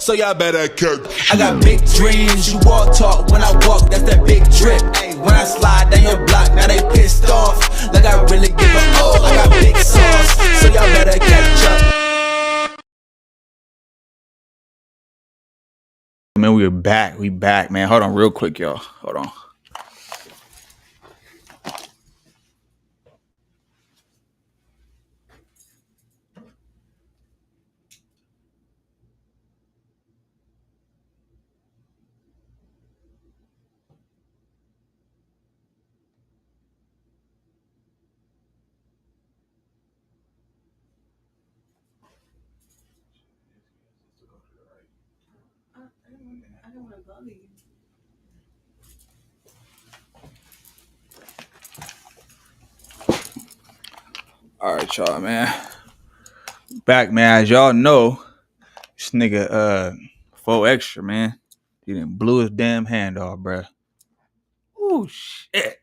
so y'all better cook. I got big dreams, you walk talk, when I walk, that's that big drip. When I slide down your block, now they pissed off, like I really give a oh, I got big sauce, so y'all better catch up. Man, we back, man. Hold on real quick, y'all. Hold on. I don't want to bother you. All right, y'all, man. Back, man. As y'all know, this nigga, 4 Extra, man. He done blew his damn hand off, bruh. Oh shit.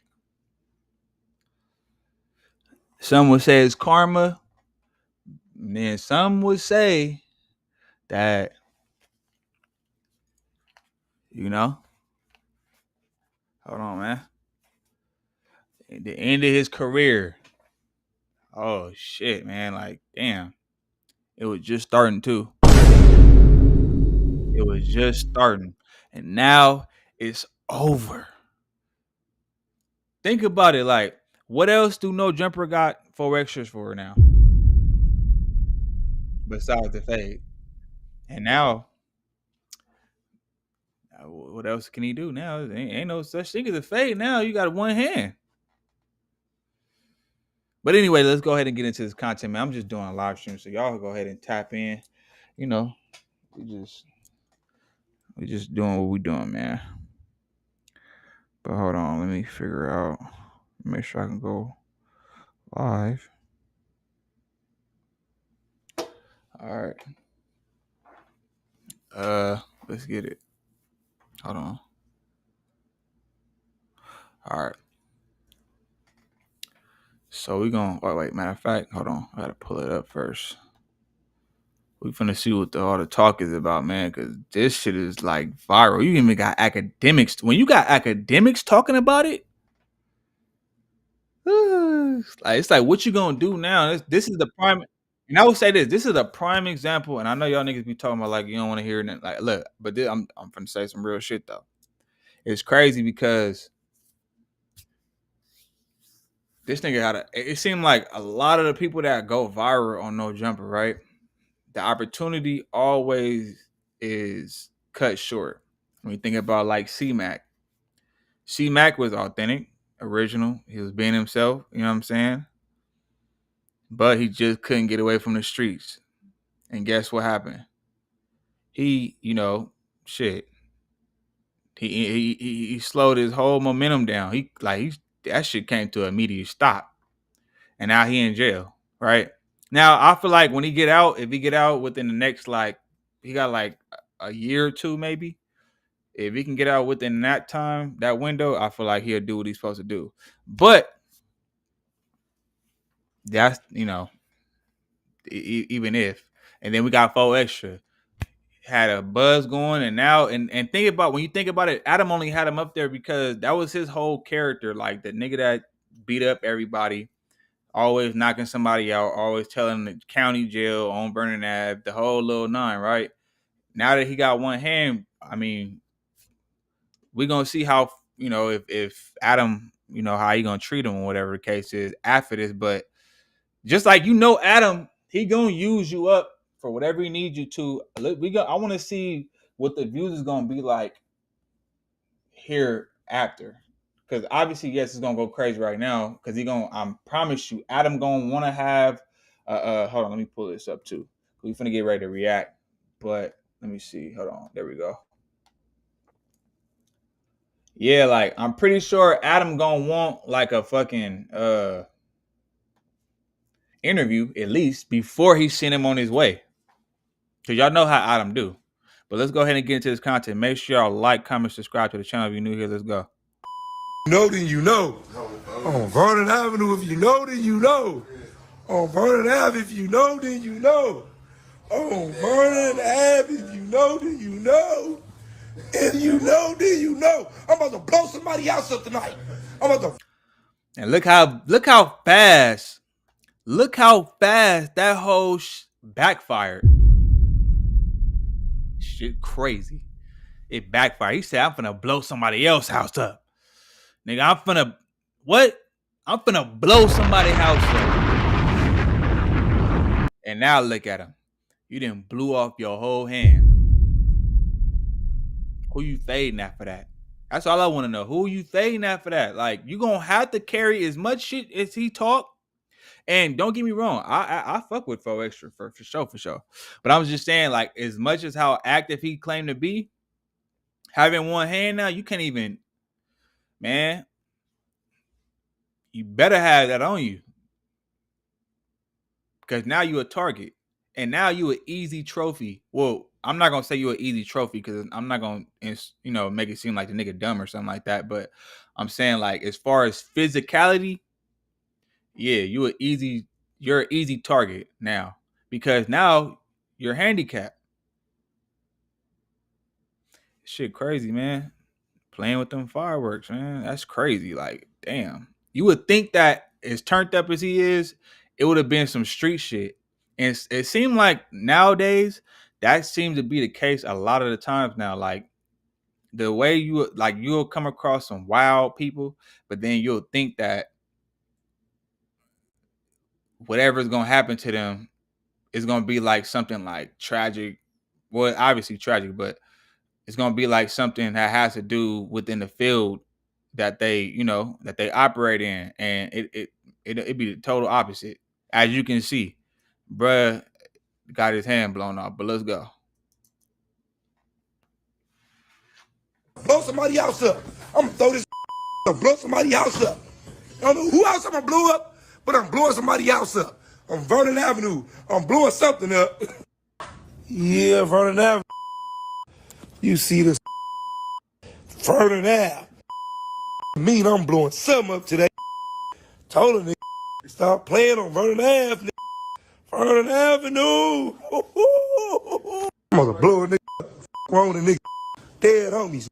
Some would say it's karma. And then some would say that, you know, hold on, man. At the end of his career. Oh shit, man. Like, damn. It was just starting too. It was just starting. And now it's over. Think about it. Like, what else do No Jumper got 4 Extras for now? Besides the fade. And now, what else can he do now? Ain't no such thing as a fade now. You got one hand. But anyway, let's go ahead and get into this content, man. I'm just doing a live stream, so y'all go ahead and tap in. You know, we just doing what we doing, man. But hold on, let me figure out. Make sure I can go live. All right. Let's get it. Hold on. All right. So we gonna wait. Matter of fact, hold on. I gotta pull it up first. We finna see what all the talk is about, man. Cause this shit is like viral. You even got academics. When you got academics talking about it, it's like what you gonna do now? This is the prime. And I would say this is a prime example. And I know y'all niggas be talking about like you don't want to hear it. Like, look, but I'm finna say some real shit though. It's crazy because this nigga it seemed like a lot of the people that go viral on No Jumper, right? The opportunity always is cut short. When you think about like C-Mac. C-Mac was authentic, original. He was being himself, you know what I'm saying? But he just couldn't get away from the streets. And guess what happened? He, shit. He slowed his whole momentum down. That shit came to an immediate stop. And now he in jail, right? Now I feel like when he get out, if he get out within the next he got like a year or two maybe. If he can get out within that time, that window, I feel like he'll do what he's supposed to do. But that's even if, and then we got 4 Extra. Had a buzz going, and now and think about when you think about it, Adam only had him up there because that was his whole character, like the nigga that beat up everybody, always knocking somebody out, always telling the county jail on Vernon Ave, the whole little nine, right? Now that he got one hand, I mean, we're gonna see how if Adam, how he gonna treat him or whatever the case is after this. But just like Adam, he gonna use you up for whatever he needs you to. I want to see what the views is gonna be like here after, because obviously, yes, it's gonna go crazy right now. Because I promise you, Adam gonna want to have. Hold on, let me pull this up too. We finna get ready to react, but let me see. Hold on, there we go. Yeah, like I'm pretty sure Adam gonna want like a fucking interview at least before he sent him on his way. Cause y'all know how Adam do. But let's go ahead and get into this content. Make sure y'all like, comment, subscribe to the channel if you're new here. Let's go. Then you know. On Vernon Avenue, if you know, then you know. On Vernon Ave, if you know, then you know. Oh, Vernon Ave, if you know, then you know. If you know, then you know. I'm about to blow somebody else up tonight. I'm about to. And look how fast that whole backfired. Shit crazy. It backfired. He said, I'm finna blow somebody else's house up. Nigga, I'm finna what? I'm finna blow somebody's house up. And now look at him. You didn't blew off your whole hand. Who you fading at for that? That's all I want to know. Who you fading at for that? Like, you gonna have to carry as much shit as he talk. And don't get me wrong, I fuck with 4Extra for sure. But I was just saying, like, as much as how active he claimed to be, having one hand now, you can't even, man. You better have that on you, because now you a target, and now you an easy trophy. Well, I'm not gonna say you an easy trophy because I'm not gonna, make it seem like the nigga dumb or something like that. But I'm saying, like, as far as physicality, yeah, you're an easy target now, because now you're handicapped. Shit crazy, man. Playing with them fireworks, man. That's crazy. Like, damn. You would think that as turned up as he is, it would have been some street shit. And it seemed like nowadays that seems to be the case a lot of the times now. Like, the way you'll come across some wild people, but then you'll think that whatever's gonna happen to them is gonna be like something like tragic. Well, obviously tragic, but it's gonna be like something that has to do within the field that they operate in, and it'd be the total opposite. As you can see, bruh got his hand blown off. But let's go. Blow somebody else up. I'm gonna throw this blow somebody else up. I don't know who else I'm gonna blow up, but I'm blowing somebody else up. On Vernon Avenue, I'm blowing something up. Yeah, Vernon Avenue. You see this Vernon Ave. Mean I'm blowing something up today. Told a nigga, stop playing on Vernon Ave. Vernon Avenue. I'm gonna blow a nigga up. Wrong with a nigga. Dead homies.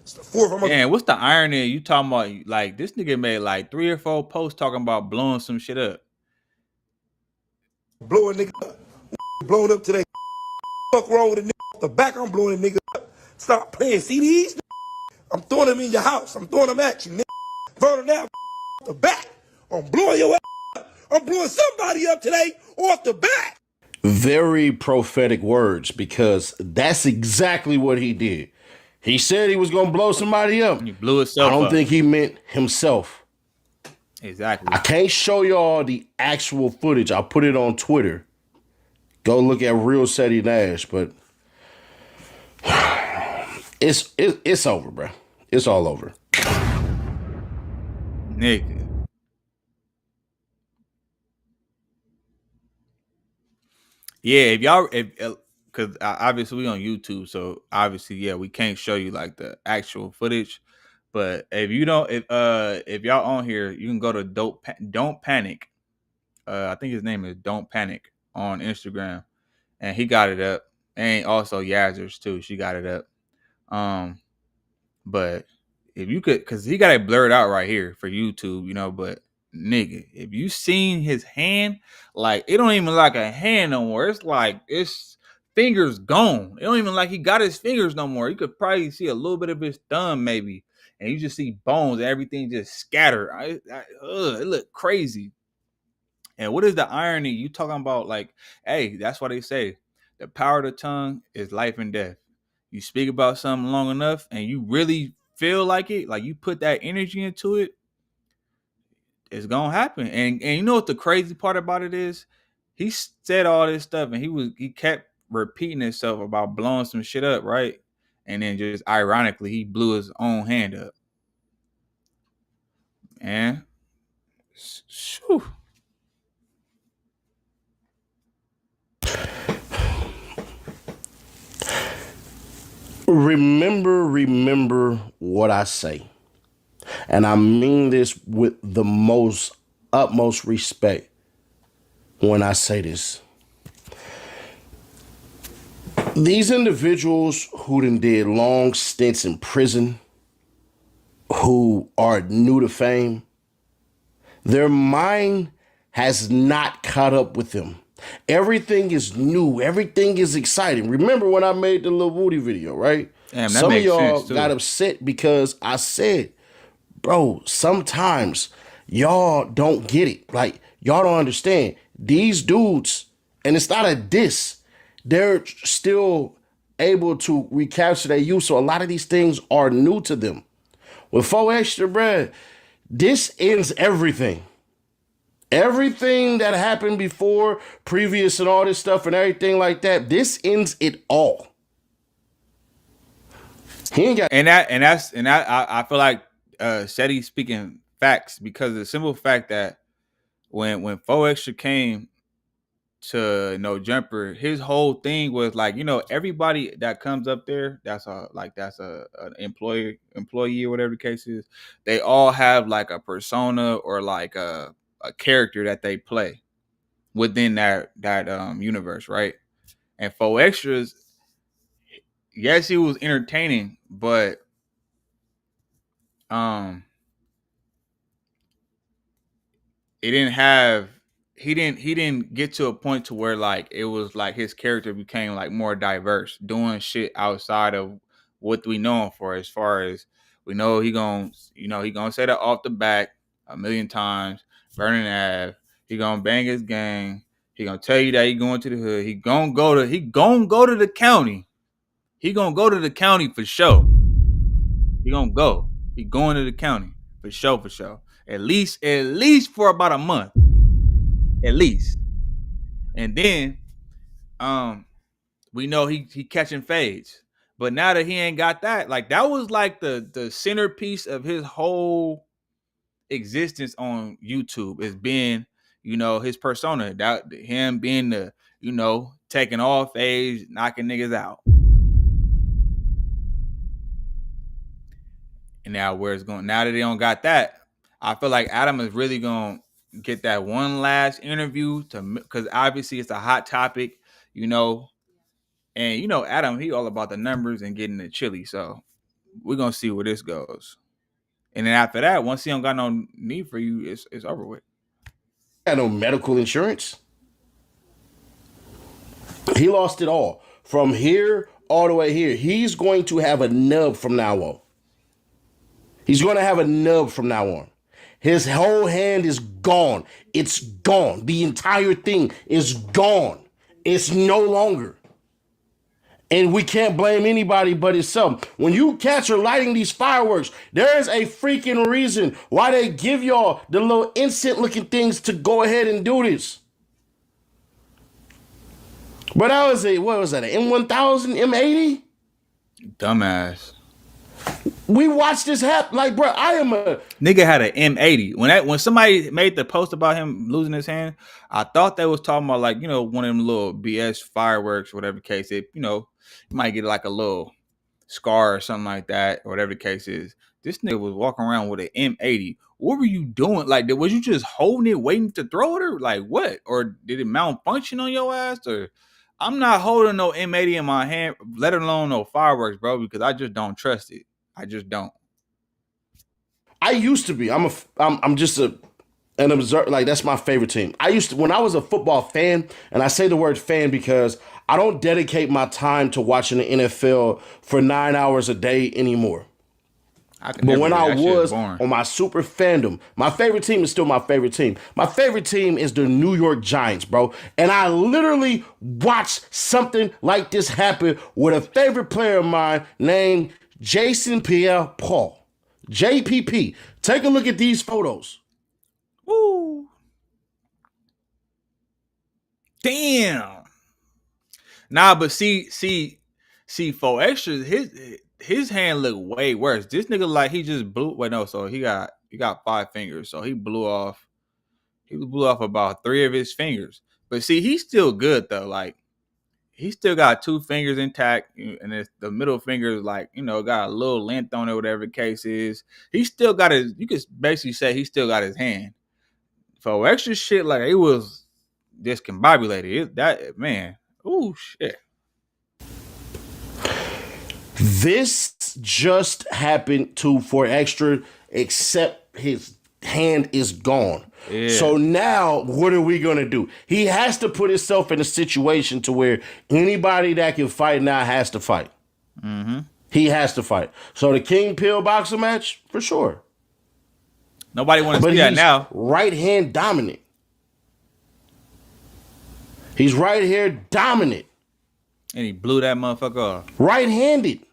It's the fourth. Man, what's the irony? You talking about, like, this nigga made like 3 or 4 posts talking about blowing some shit up. Blowing nigga up. Blowing up today. Fuck wrong with a nigga off the back. I'm blowing a nigga up. Stop playing CDs. I'm throwing them in your house. I'm throwing them at you, nigga. Vernon Ave off the back. I'm blowing your ass up. I'm blowing somebody up today off the back. Very prophetic words, because that's exactly what he did. He said he was going to blow somebody up. He blew himself I don't up. think he meant himself. Exactly. I can't show y'all the actual footage. I'll put it on Twitter. Go look at Real Seti Nash, but it's over, bro. It's all over. Nigga. Yeah, because obviously we on YouTube, so obviously, yeah, we can't show you like the actual footage. But if y'all on here, you can go to Don't Panic. I think his name is Don't Panic on Instagram, and he got it up. And also Yazers too, she got it up. But if you could, because he got it blurred out right here for YouTube, but nigga, if you seen his hand, like, it don't even look like a hand no more. It's like it's fingers gone. It don't even like he got his fingers no more. You could probably see a little bit of his thumb maybe, and you just see bones and everything just scattered. It looked crazy. And what is the irony? You talking about, like, hey, that's why they say the power of the tongue is life and death. You speak about something long enough and you really feel like it, like you put that energy into it, it's gonna happen. And you know what the crazy part about it is? He said all this stuff and he kept repeating himself about blowing some shit up, right? And then just ironically, he blew his own hand up. And shoo. Remember what I say. And I mean this with the utmost respect when I say this. These individuals who done did long stints in prison, who are new to fame, their mind has not caught up with them. Everything is new. Everything is exciting. Remember when I made the Lil Woody video, right? Damn, that Some of makes y'all sense got too. upset because I said, bro, sometimes y'all don't get it. Like, y'all don't understand. These dudes, and it's not a diss, they're still able to recapture their youth. So a lot of these things are new to them. With 4 Extra, bruh, this ends everything. Everything that happened before, previous, and all this stuff and everything like that, this ends it all. He ain't got. I feel like Shetty speaking facts because the simple fact that when 4 Extra came to No Jumper, his whole thing was like, everybody that comes up there, that's a an employee or whatever the case is, they all have like a persona or like a character that they play within that universe, right? And 4 Extras, yes, he was entertaining, but um it didn't have he didn't get to a point to where like it was like his character became like more diverse, doing shit outside of what we know him for. As far as we know, he gonna say that off the back a million times, burning Ave. He gonna bang his gang. He gonna tell you that he going to the hood. He gonna go to the county. He gonna go to the county for sure. He gonna go. He going to the county for sure, for sure. At least for about a month. At least. And then um we know he catching fades. But now that he ain't got that, like that was like the centerpiece of his whole existence on YouTube is being, his persona. That him being the, taking all fades, knocking niggas out. And now where it's going, now that they don't got that, I feel like Adam is really gonna get that one last interview because obviously it's a hot topic, you know. And Adam, he all about the numbers and getting the chili. So we're gonna see where this goes. And then after that, once he don't got no need for you, it's over with. No medical insurance. He lost it all. From here all the way here. He's going to have a nub from now on. He's going to have a nub from now on. His whole hand is gone. It's gone. The entire thing is gone. It's no longer. And we can't blame anybody but itself. When you catch her lighting these fireworks, there is a freaking reason why they give y'all the little instant looking things to go ahead and do this. But that was what was that, an M1000, M80? Dumbass. We watched this happen. Like, bro, I am a Nigga had an M80. When somebody made the post about him losing his hand, I thought they was talking about like, one of them little BS fireworks, whatever the case. You might get like a little scar or something like that, or whatever the case is. This nigga was walking around with an M80. What were you doing? Like, was you just holding it, waiting to throw it, or like what? Or did it malfunction on your ass? Or I'm not holding no M80 in my hand, let alone no fireworks, bro, because I just don't trust it. I just don't. I used to be. I'm just an observer. Like, that's my favorite team. I used to, when I was a football fan, and I say the word fan because I don't dedicate my time to watching the NFL for 9 hours a day anymore. But when I was on my super fandom, my favorite team is still my favorite team. My favorite team is the New York Giants, bro. And I literally watched something like this happen with a favorite player of mine named Jason Pierre-Paul. JPP. Take a look at these photos. Woo. Damn. Nah, but see, 4 Extras, his hand look way worse. This nigga like he just blew. Wait, no. So he got 5 fingers. So he blew off. He blew off about 3 of his fingers. But see, he's still good though. Like he still got 2 fingers intact, and it's the middle finger is like got a little length on it, whatever the case is. He still got his. You could basically say he still got his hand. 4 Extra shit like it was discombobulated. That man. Oh shit. This just happened to For Extra, except his hand is gone. Yeah. So now what are we going to do? He has to put himself in a situation to where anybody that can fight now has to fight. Mm-hmm. He has to fight. So the King Pill boxing match, for sure. Nobody want to see that now. Right hand dominant. He's right here dominant. And he blew that motherfucker off. Right-handed.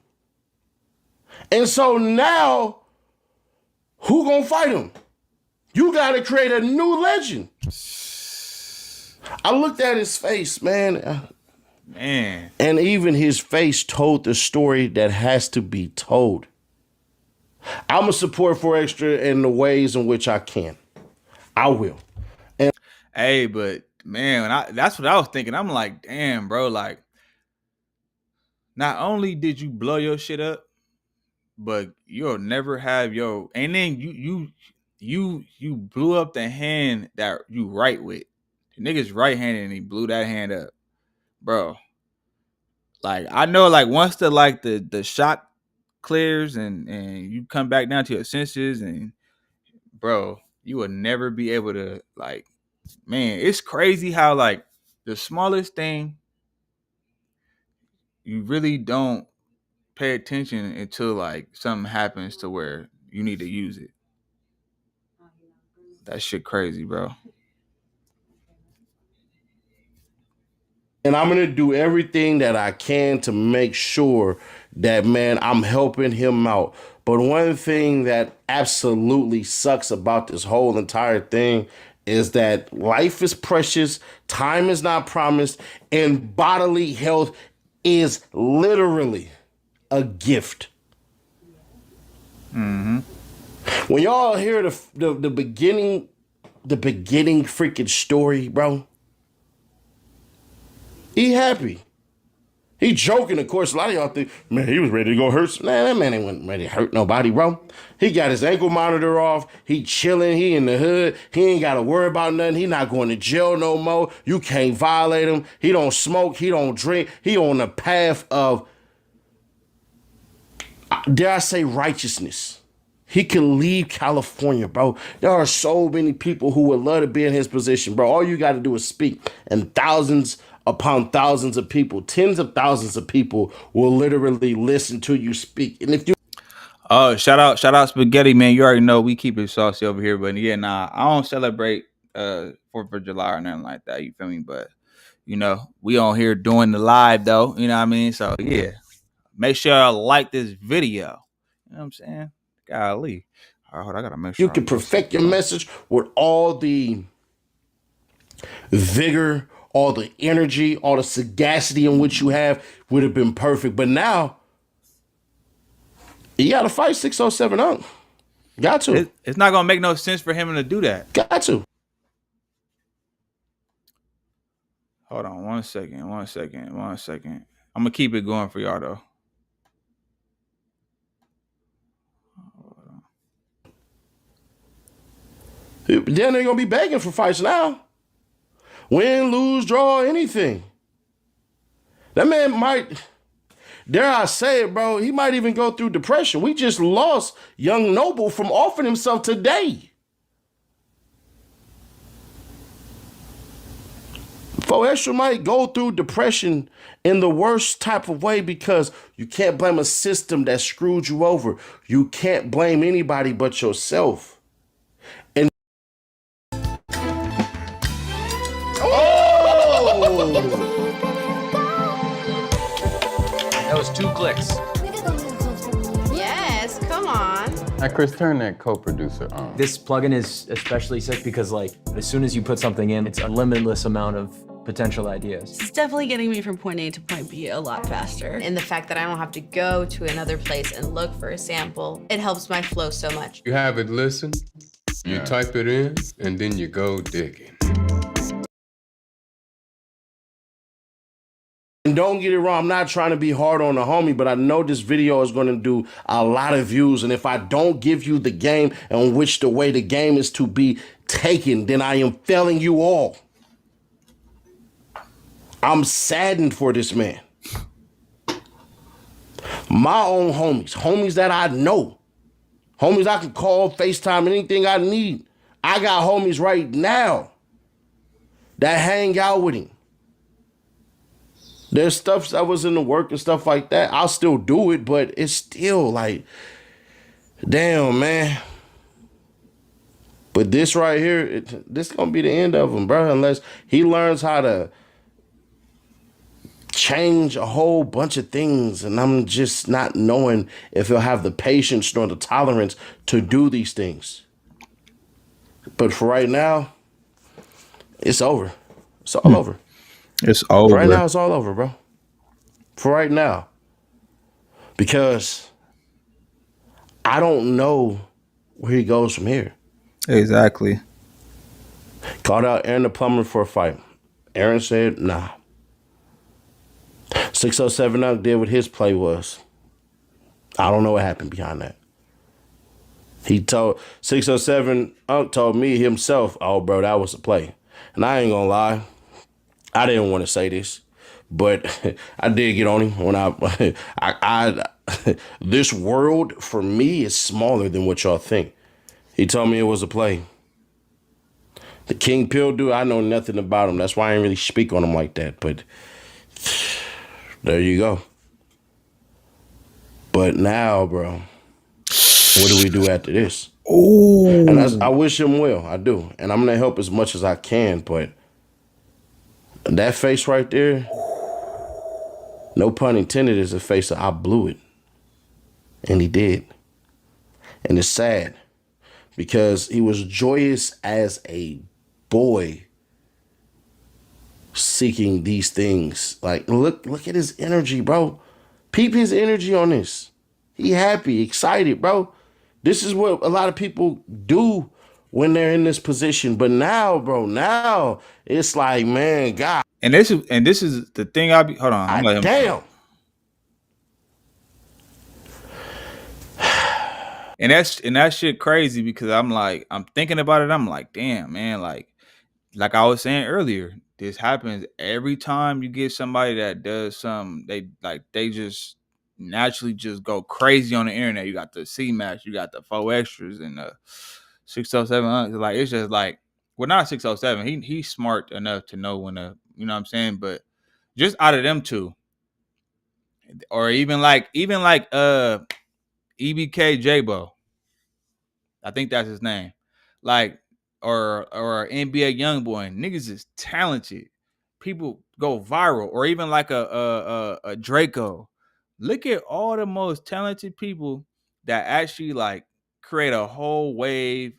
And so now, who gonna fight him? You gotta create a new legend. I looked at his face, man. Man. And even his face told the story that has to be told. I'm going to support For Extra in the ways in which I can. I will. And hey, but man, that's what I was thinking. I'm like, damn, bro, like, not only did you blow your shit up, but you'll never have your, and then you blew up the hand that you right with. The nigga's right-handed and he blew that hand up. Bro. Like, I know, like, once the shot clears and you come back down to your senses, and bro, you will never be able to, like, man, it's crazy how, like, the smallest thing you really don't pay attention until, like, something happens to where you need to use it. That shit crazy, bro. And I'm going to do everything that I can to make sure that, man, I'm helping him out. But one thing that absolutely sucks about this whole entire thing is that life is precious, time is not promised, and bodily health is literally a gift. Mm-hmm. When y'all hear the beginning freaking story, bro, he happy. He joking, of course. A lot of y'all think, man, he was ready to go hurt. Man, that man ain't ready to hurt nobody, bro. He got his ankle monitor off. He chilling. He in the hood. He ain't got to worry about nothing. He not going to jail no more. You can't violate him. He don't smoke. He don't drink. He on the path of, dare I say, righteousness. He can leave California, bro. There are so many people who would love to be in his position, bro. All you got to do is speak, and thousands upon thousands of people, tens of thousands of people will literally listen to you speak. And if you shout out Spaghetti, man. You already know we keep it saucy over here, but yeah, nah, I don't celebrate 4th of July or nothing like that. You feel me? But you know, we on here doing the live though. You know what I mean? So yeah, make sure I like this video. You know what I'm saying? Golly. All right, hold on, I gotta make sure you can perfect your message with all the vigor, all the energy, all the sagacity in which you have, would have been perfect. But now, you got to fight 607 Got to. It's not going to make no sense for him to do that. Got to. Hold on one second. I'm going to keep it going for y'all, though. Then they're going to be begging for fights now. Win, lose, draw, anything. That man might, dare I say it, bro, he might even go through depression. We just lost Young Noble from offering himself today. For Extra might go through depression in the worst type of way because you can't blame a system that screwed you over. You can't blame anybody but yourself. And That was 2 clicks. Yes, come on. Now, Chris, turn that co-producer on. This plugin is especially sick because, like, as soon as you put something in, it's a limitless amount of potential ideas. It's definitely getting me from point A to point B a lot faster. And the fact that I don't have to go to another place and look for a sample, it helps my flow so much. You have it listen, you type it in, and then you go digging. And don't get it wrong, I'm not trying to be hard on the homie, but I know this video is going to do a lot of views. And if I don't give you the game on which the way the game is to be taken, then I am failing you all. I'm saddened for this man. My own homies that I know, homies I can call, FaceTime, anything I need. I got homies right now that hang out with him. There's stuff that was in the work and stuff like that. I'll still do it, but it's still like, damn, man. But this right here, this gonna be the end of him, bro. Unless he learns how to change a whole bunch of things, and I'm just not knowing if he'll have the patience nor the tolerance to do these things. But for right now, it's over. It's all over. It's For over. right now, it's all over, bro. For right now. Because I don't know where he goes from here. Exactly. Called out Aaron the plumber for a fight. Aaron said, nah. 607 Unc did what his play was. I don't know what happened behind that. He told 607 Unc told me himself, oh, bro, that was a play. And I ain't gonna lie. I didn't want to say this, but I did get on him when I this world for me is smaller than what y'all think. He told me it was a play. The King Pill dude, I know nothing about him. That's why I ain't really speak on him like that. But there you go. But now, bro, what do we do after this? Ooh. And I wish him well. I do. And I'm going to help as much as I can. But that face right there, no pun intended, is a face that I blew it. And he did. And it's sad because he was joyous as a boy seeking these things. Like, look at his energy, bro. Peep his energy on this. He happy, excited, bro. This is what a lot of people do when they're in this position. But now, bro, now it's like, man, God. And this is the thing. Hold on. I'm letting him. Damn. And that shit crazy because I'm thinking about it. I'm like, damn, man. Like I was saying earlier, this happens every time you get somebody that does something. They just naturally just go crazy on the internet. You got the C match, you got the 4 extras, and the 607. Like it's just like, well, not 607. He's smart enough to know when to, you know what I'm saying. But just out of them two, or even like EBK J-Bo. I think that's his name. Like, or NBA Youngboy. Niggas is talented. People go viral. Or even like a Draco. Look at all the most talented people that actually like create a whole wave.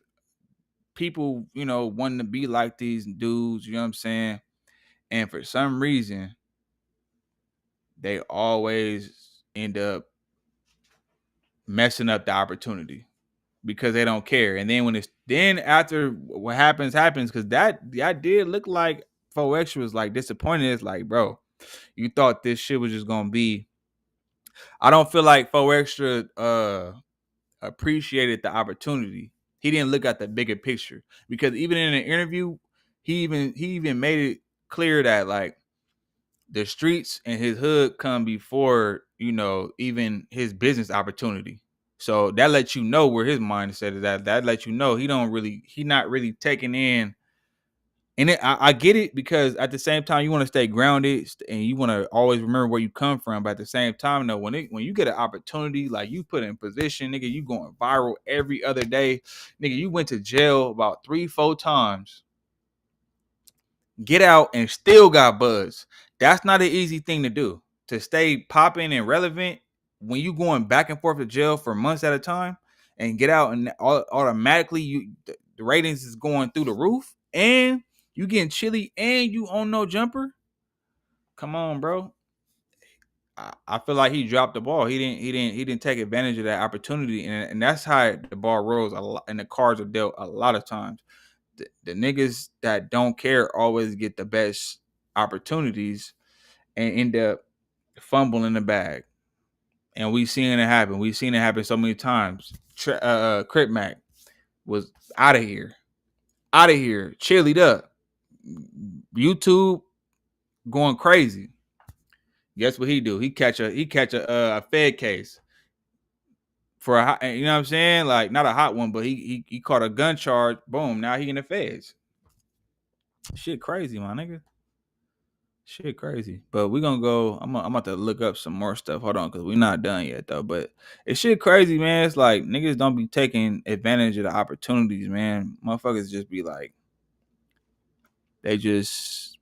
People, wanting to be like these dudes, you know what I'm saying? And for some reason, they always end up messing up the opportunity because they don't care. And then after what happens, because that did look like 4 Extra was like disappointed. It's like, bro, you thought this shit was just gonna be. I don't feel like 4 Extra appreciated the opportunity. He didn't look at the bigger picture because even in an interview, he even made it clear that like the streets and his hood come before, even his business opportunity. So that lets you know where his mindset is at. That lets you know he not really taking in. And I get it because at the same time you want to stay grounded and you want to always remember where you come from. But at the same time, though, when you get an opportunity, like you put in position, nigga, you going viral every other day, nigga. You went to jail about 3-4 times. Get out and still got buzz. That's not an easy thing to do. To stay popping and relevant when you going back and forth to jail for months at a time and get out and automatically the ratings is going through the roof and you getting chilly and you own no jumper. Come on, bro. I feel like he dropped the ball. He didn't take advantage of that opportunity, and that's how the ball rolls a lot, and the cards are dealt a lot of times. The niggas that don't care always get the best opportunities and end up fumbling the bag. And we've seen it happen. We've seen it happen so many times. Crip Mac was out of here, cheerlead up. YouTube going crazy. Guess what he do? He catch a Fed case for a hot, you know what I'm saying? Like not a hot one, but he caught a gun charge. Boom, now he in the feds. Shit crazy, my nigga. Shit crazy. But we gonna go. I'm about to look up some more stuff. Hold on, because we're not done yet though. But it's shit crazy, man. It's like niggas don't be taking advantage of the opportunities, man. Motherfuckers just be like, they just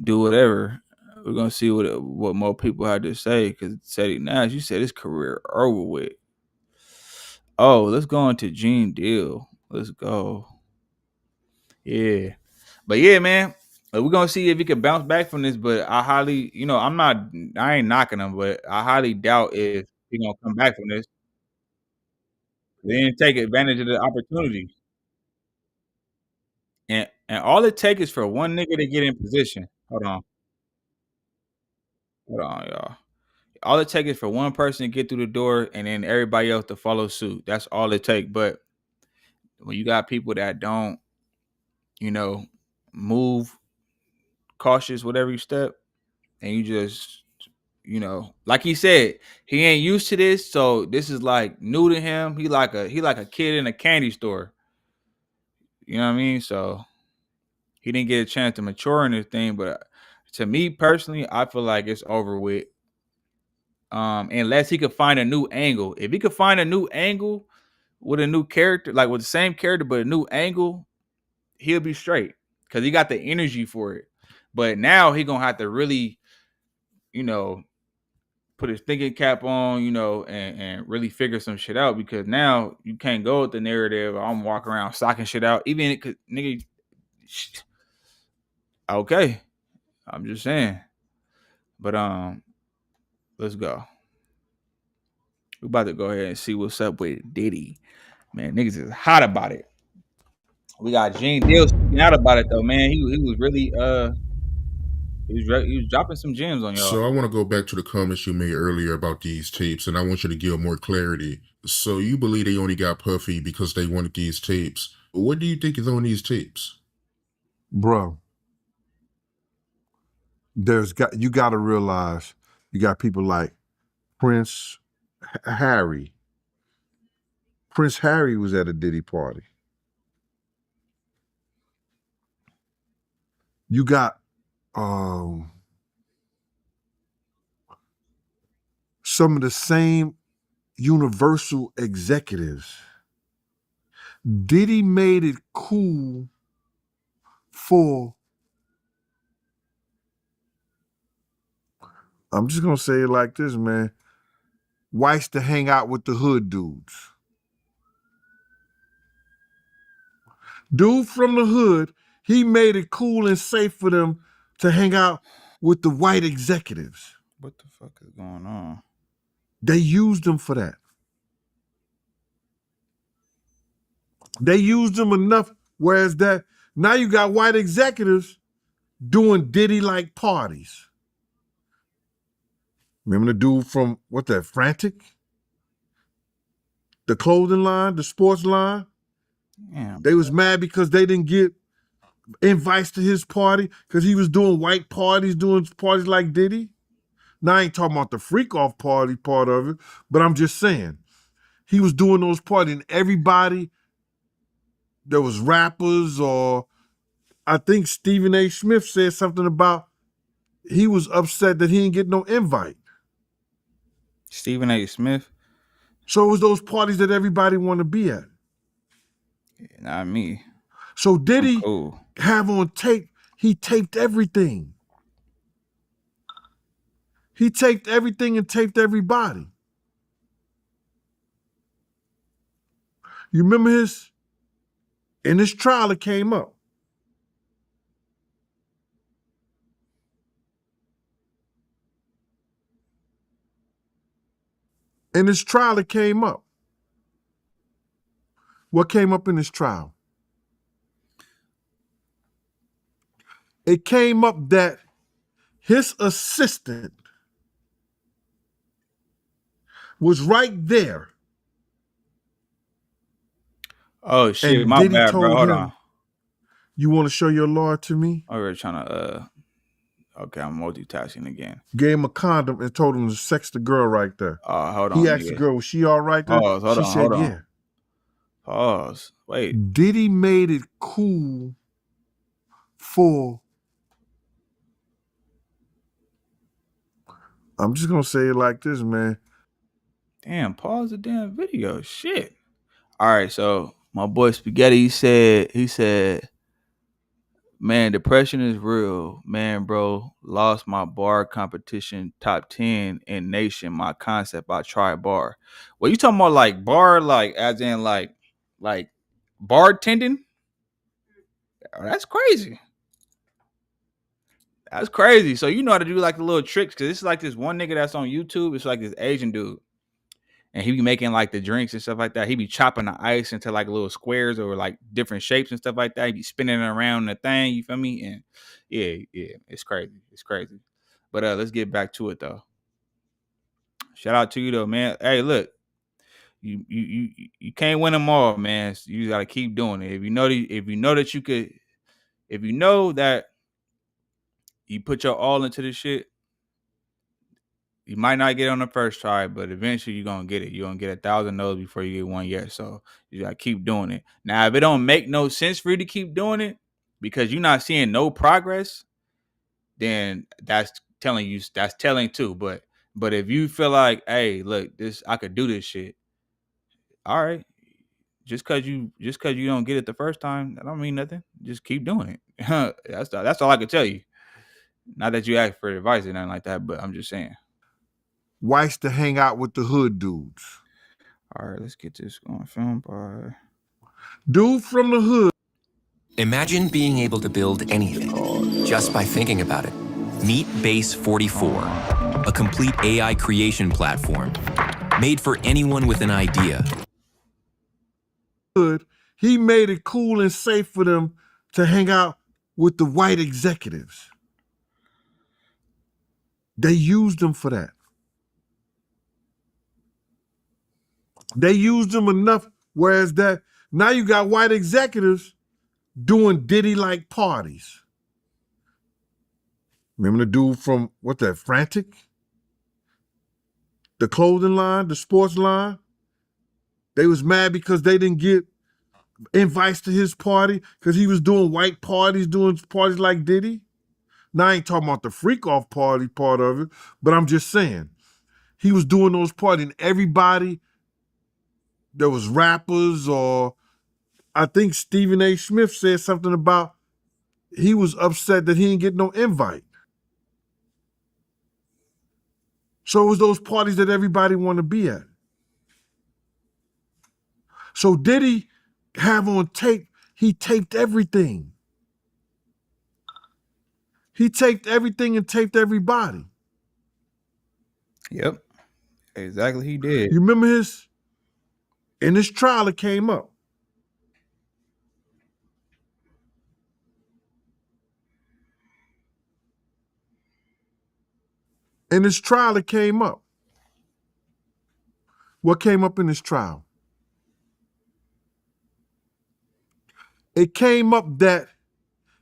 do whatever. We're gonna see what more people had to say. Because Teddy Nash, you said his career over with. Oh, let's go into Gene Deal. Let's go. Yeah. But yeah, man, we're gonna see if he can bounce back from this. But I highly, I ain't knocking him, but I highly doubt if he gonna come back from this. They didn't take advantage of the opportunity. And all it takes is for one nigga to get in position. Hold on, y'all. All it takes is for one person to get through the door and then everybody else to follow suit. That's all it takes. But when you got people that don't, move cautious with every step, and you just, like he said, he ain't used to this, so this is like new to him. He like a kid in a candy store. You know what I mean? So he didn't get a chance to mature in this thing. But to me personally, I feel like it's over with. Unless he could find a new angle. If he could find a new angle with a new character, like with the same character but a new angle, he'll be straight because he got the energy for it. But now he gonna have to really, put his thinking cap on, and really figure some shit out, because now you can't go with the narrative. I'm walking around socking shit out, even because nigga. Okay, I'm just saying. But let's go. We're about to go ahead and see what's up with Diddy. Man, niggas is hot about it. We got Gene Deal speaking out about it though, man. He was really he was dropping some gems on y'all. So I want to go back to the comments you made earlier about these tapes, and I want you to give more clarity. So you believe they only got Puffy because they wanted these tapes. What do you think is on these tapes? Bro, you got to realize you got people like Prince Harry. Prince Harry was at a Diddy party. You got some of the same Universal executives. Diddy made it cool for, I'm just gonna say it like this, man, whites to hang out with the hood dudes. Dude from the hood, he made it cool and safe for them to hang out with the white executives. What the fuck is going on? They used them for that. They used them enough, whereas that now you got white executives doing Diddy-like parties. Remember the dude from, Frantic? The clothing line, the sports line? Damn, they was mad because they didn't get invites to his party because he was doing white parties, doing parties like Diddy. Now, I ain't talking about the freak-off party part of it, but I'm just saying, he was doing those parties, and everybody, there was rappers, or I think Stephen A. Smith said something about he was upset that he didn't get no invite. Stephen A. Smith? So it was those parties that everybody want to be at. Yeah, not me. So Diddy have on tape, he taped everything. He taped everything and taped everybody. You remember in his trial it came up. In his trial it came up. What came up in his trial? It came up that his assistant was right there. Oh shit, and my Diddy bad, told bro. Hold him, on. "You want to show your lord to me?" I was trying to Okay, I'm multitasking again. Gave him a condom and told him to sex the girl right there. Hold on. He asked the girl, was she all right there? Pause. Hold She on. said, Hold on. yeah. Pause. Wait. Diddy made it cool for, I'm just going to say it like this, man. Damn, pause the damn video. Shit. All right, so my boy Spaghetti, he said, man, depression is real. Man, bro, lost my bar competition top 10 in nation. My concept, I tried bar. Well, you talking about like bar, like as in like bartending? Oh, that's crazy. That's crazy. So you know how to do like the little tricks, because it's like this one nigga that's on YouTube. It's like this Asian dude. And he be making like the drinks and stuff like that. He be chopping the ice into like little squares or like different shapes and stuff like that. He be spinning it around the thing, you feel me? And yeah, it's crazy. It's crazy. But let's get back to it though. Shout out to you though, man. Hey, look, you can't win them all, man. So you gotta keep doing it. If you know that you put your all into this shit, you might not get on the first try, but eventually you're gonna get it. You're gonna get 1,000 no's before you get 1 yes. So you gotta keep doing it. Now, if it don't make no sense for you to keep doing it because you're not seeing no progress, then that's telling too. But if you feel like, hey, look, I could do this shit, all right. Just cause you don't get it the first time, that don't mean nothing. Just keep doing it. That's all I can tell you. Not that you ask for advice or nothing like that, but I'm just saying. Whites to hang out with the hood dudes. All right, let's get this going. Film by dude from the hood. Imagine being able to build anything just by thinking about it. Meet Base 44, a complete AI creation platform made for anyone with an idea. He made it cool and safe for them to hang out with the white executives. They used them for that. They used them enough, whereas that now you got white executives doing Diddy-like parties. Remember the dude from, Frantic? The clothing line, the sports line? They was mad because they didn't get invites to his party because he was doing white parties, doing parties like Diddy. Now, I ain't talking about the freak-off party part of it, but I'm just saying, he was doing those parties, and everybody, there was rappers, or I think Stephen A. Smith said something about he was upset that he didn't get no invite. So it was those parties that everybody wanted to be at. So Diddy have on tape, he taped everything. He taped everything and taped everybody. Yep. Exactly, he did. You remember in his trial it came up. In his trial it came up. What came up in his trial? It came up that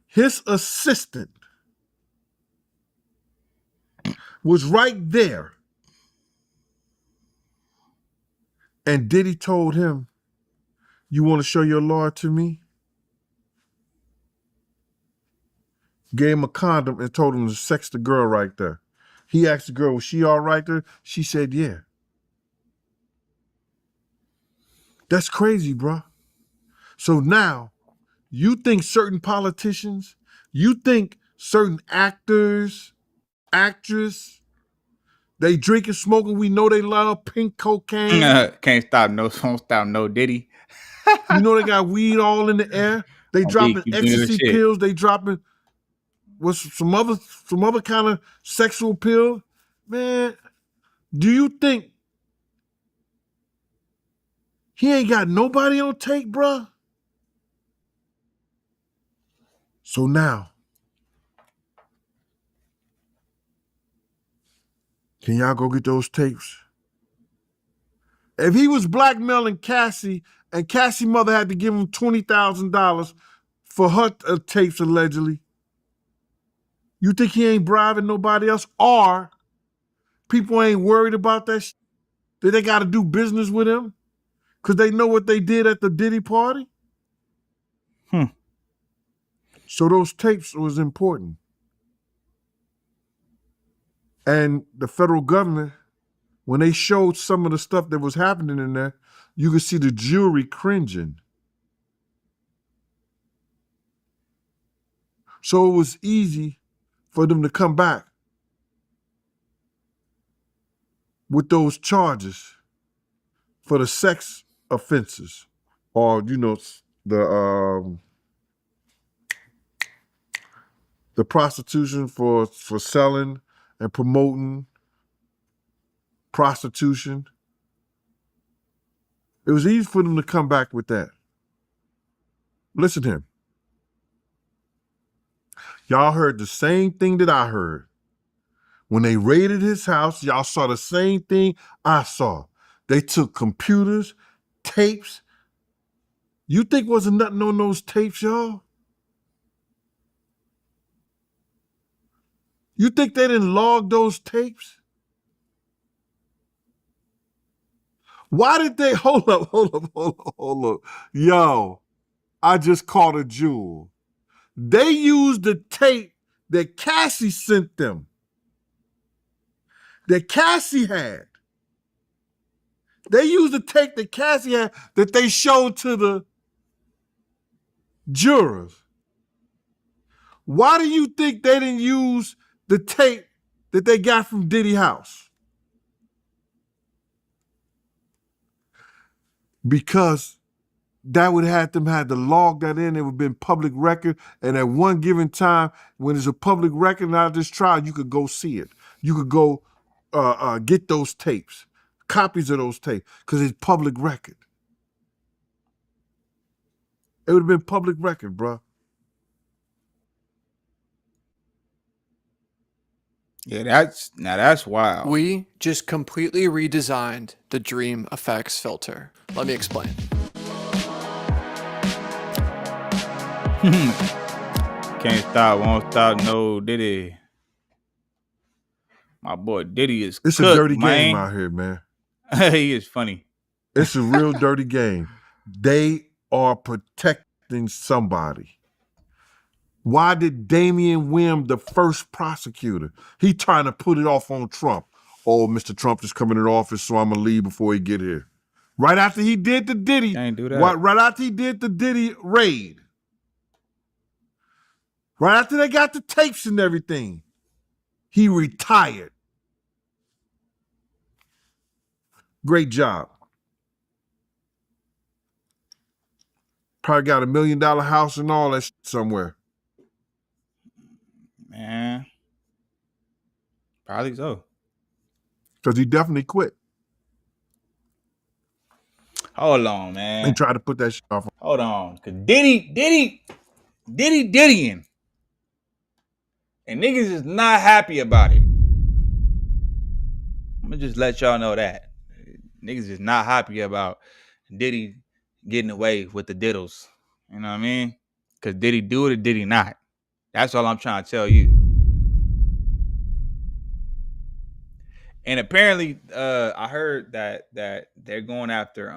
his assistant was right there. And Diddy told him, you want to show your lawyer to me? Gave him a condom and told him to sex the girl right there. He asked the girl, was she all right there? She said, yeah. That's crazy, bro. So now, you think certain politicians, you think certain actors, actress, they drinking, smoking, we know they love pink cocaine. Won't stop no Diddy. You know they got weed all in the air. They dropping ecstasy pills. They dropping some other kind of sexual pill. Man, do you think he ain't got nobody on tape, bruh? So now, can y'all go get those tapes? If he was blackmailing Cassie and Cassie's mother had to give him $20,000 for her tapes allegedly, You think he ain't bribing nobody else? Or people ain't worried about that that they got to do business with him because they know what they did at the Diddy party? So those tapes was important. And the federal government, when they showed some of the stuff that was happening in there, you could see the jury cringing. So it was easy for them to come back with those charges for the sex offenses, or the prostitution for selling and promoting prostitution. It was easy for them to come back with that. Listen to him. Y'all heard the same thing that I heard. When they raided his house, y'all saw the same thing I saw. They took computers, tapes. You think wasn't nothing on those tapes, y'all? You think they didn't log those tapes? Why did they, hold up. Yo, I just caught a jewel. They used the tape that Cassie sent them, that Cassie had. They used the tape that Cassie had that they showed to the jurors. Why do you think they didn't use the tape that they got from Diddy house? Because that would have them had to log that in. It would have been public record. And at one given time, when it's a public record out of this trial, you could go see it. You could go get those tapes, copies of those tapes, because it's public record. It would have been public record, bro. Yeah, that's wild. We just completely redesigned the Dream Effects filter. Let me explain. Can't stop, won't stop, no Diddy. My boy Diddy is It's cooked, a dirty man. game out here, man. He is funny. It's a real dirty game. They are protecting somebody. Why did Damian Wim, the first prosecutor, he trying to put it off on Trump? Oh, Mr. Trump is coming in office, so I'm gonna leave before he get here. Right after he did the Diddy, Can't do that. right after he did the Diddy raid, right after they got the tapes and everything, he retired. Great job. Probably got $1 million house and all that somewhere. Man. Probably so. Because he definitely quit. Hold on, man. And tried to put that shit off. Hold on. Cause Diddying. And niggas is not happy about it. I'm gonna just let y'all know that. Niggas is not happy about Diddy getting away with the diddles. You know what I mean? Cause Diddy do it or did he not? That's all I'm trying to tell you. And apparently, I heard that they're going after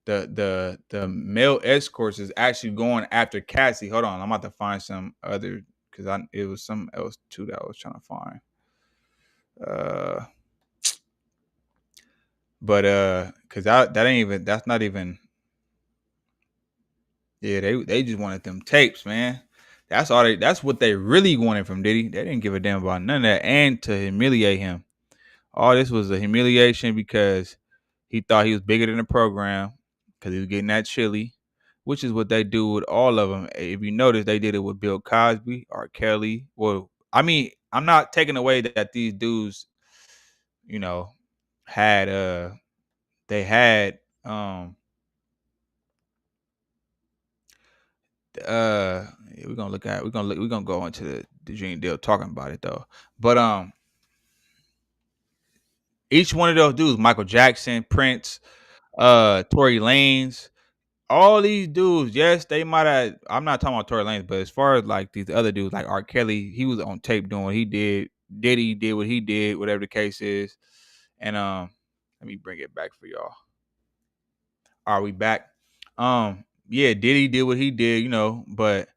the male escorts is actually going after Cassie. Hold on, I'm about to find some other because it was something else too that I was trying to find. But because that's not even. Yeah, they just wanted them tapes, man. That's what they really wanted from Diddy. They didn't give a damn about none of that, and to humiliate him. All this was a humiliation because he thought he was bigger than the program because he was getting that chili, which is what they do with all of them. If you notice, they did it with Bill Cosby, R. Kelly. Well, I mean, I'm not taking away that these dudes, you know, had they had we're gonna go into the Dream Deal talking about it though. But each one of those dudes, Michael Jackson, Prince, Tory Lanez, all these dudes, yes, they might have. I'm not talking about Tory Lanez, but as far as like these other dudes, like R. Kelly, he was on tape doing what he did. Diddy did what he did, whatever the case is. And let me bring it back for y'all. Are we back? Yeah, Diddy did what he did, you know, but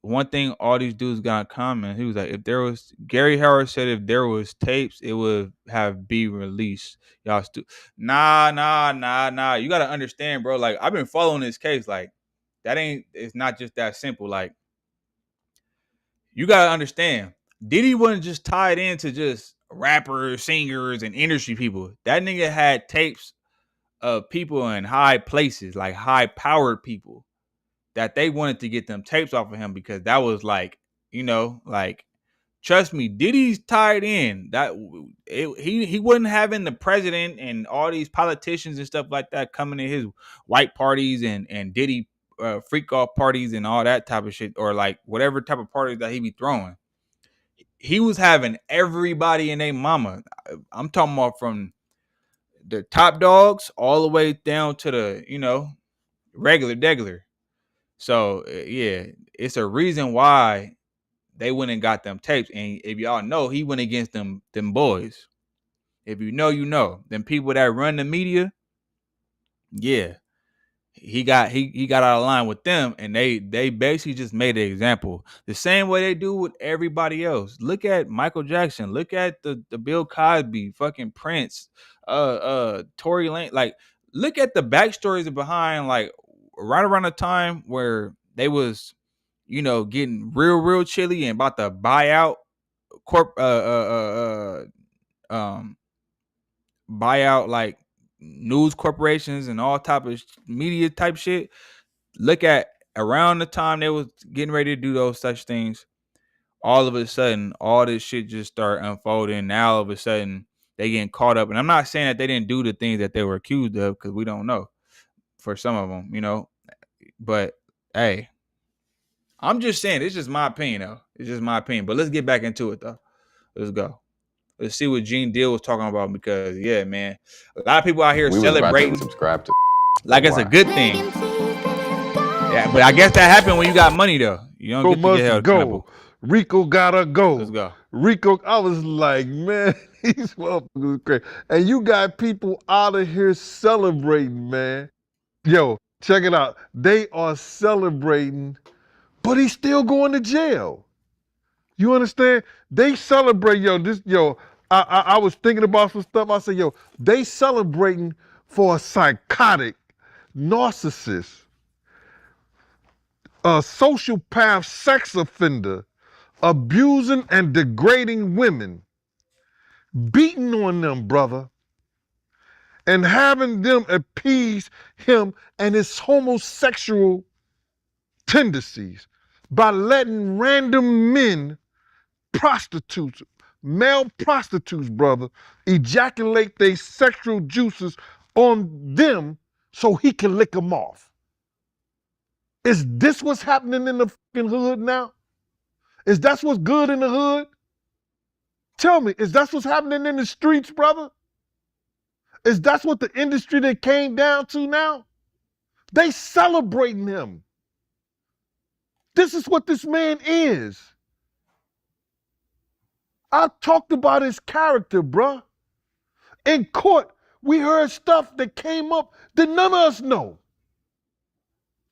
one thing all these dudes got in common, he was like, if there was Gary Howard said if there was tapes, it would have be released. Y'all nah. You gotta understand, bro. Like, I've been following this case. Like, it's not just that simple. Like, you gotta understand, Diddy wasn't just tied into just rappers, singers, and industry people. That nigga had tapes of people in high places, like high powered people, that they wanted to get them tapes off of him because that was like, you know, like, trust me, Diddy's tied in. He wasn't having the president and all these politicians and stuff like that coming to his white parties and Diddy freak off parties and all that type of shit, or like whatever type of parties that he be throwing. He was having everybody and their mama. I'm talking about from the top dogs all the way down to the, you know, regular. So yeah, it's a reason why they went and got them tapes. And if y'all know, he went against them boys. If you know, you know. Them people that run the media, yeah. He got out of line with them, and they basically just made an example. The same way they do with everybody else. Look at Michael Jackson. Look at the Bill Cosby, fucking Prince, Tory Lane. Like, look at the backstories behind, like, right around the time where they was, you know, getting real chilly and about to buy out buy out like news corporations and all type of media type shit. Look at around the time they was getting ready to do those such things, all of a sudden all this shit just start unfolding. Now all of a sudden they getting caught up, and I'm not saying that they didn't do the things that they were accused of, because we don't know for some of them, you know. But hey, I'm just saying, it's just my opinion though. It's just my opinion. But let's get back into it though. Let's go. Let's see what Gene Deal was talking about, because yeah, man, a lot of people out here celebrating, subscribe to like it's a good thing. Yeah, but I guess that happened when you got money though. You don't get to get held accountable. Rico gotta go. Let's go. Rico, I was like, man, these motherfuckers crazy. And you got people out of here celebrating, man. Yo, check it out. They are celebrating, but he's still going to jail. You understand? They celebrate, I was thinking about some stuff. I said, yo, they celebrating for a psychotic narcissist, a sociopath sex offender, abusing and degrading women, beating on them, brother, and having them appease him and his homosexual tendencies by letting random men, prostitutes, male prostitutes, brother, ejaculate their sexual juices on them so he can lick them off. Is this what's happening in the fucking hood now? Is that what's good in the hood? Tell me, is that what's happening in the streets, brother? Is that what the industry they came down to now? They celebrating him. This is what this man is. I talked about his character, bruh. In court, we heard stuff that came up that none of us know.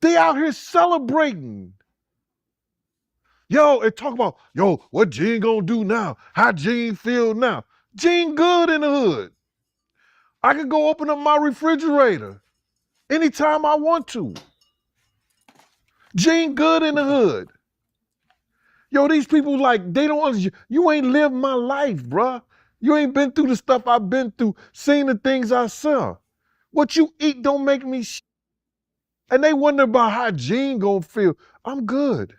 They out here celebrating. Yo, and talk about, yo, what Gene gonna do now? How Gene feel now? Gene good in the hood. I can go open up my refrigerator anytime I want to. Gene good in the hood. Yo, these people, like, they don't understand. You ain't lived my life, bruh. You ain't been through the stuff I've been through, seen the things I saw. What you eat don't make me shit. And they wonder about how Gene gonna feel. I'm good.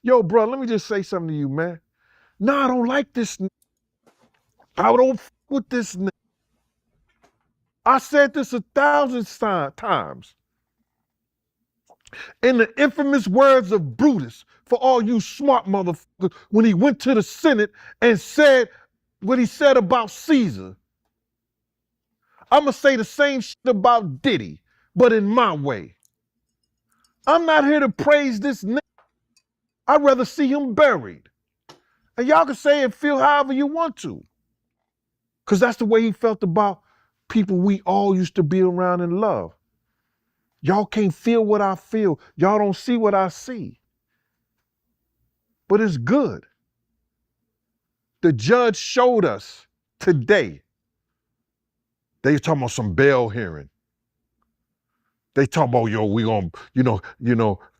Yo, bro, let me just say something to you, man. Nah, I don't like this. I don't f with this. I said this 1,000 times. In the infamous words of Brutus, for all you smart motherfuckers, when he went to the Senate and said what he said about Caesar, I'm going to say the same shit about Diddy, but in my way. I'm not here to praise this nigga. I'd rather see him buried. And y'all can say and feel however you want to. Because that's the way he felt about people we all used to be around and love. Y'all can't feel what I feel. Y'all don't see what I see. But it's good. The judge showed us today. They talking about some bail hearing. They talking about, yo, we gonna,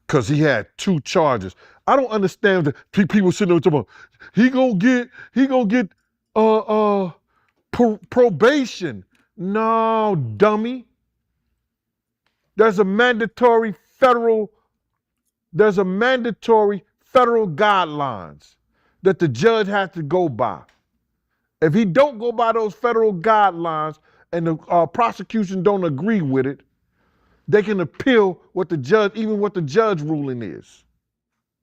because he had 2 charges. I don't understand the people sitting there talking about, he gonna get probation. No, dummy. There's a mandatory federal guidelines that the judge has to go by. If he don't go by those federal guidelines and the prosecution don't agree with it, they can appeal what the judge ruling is.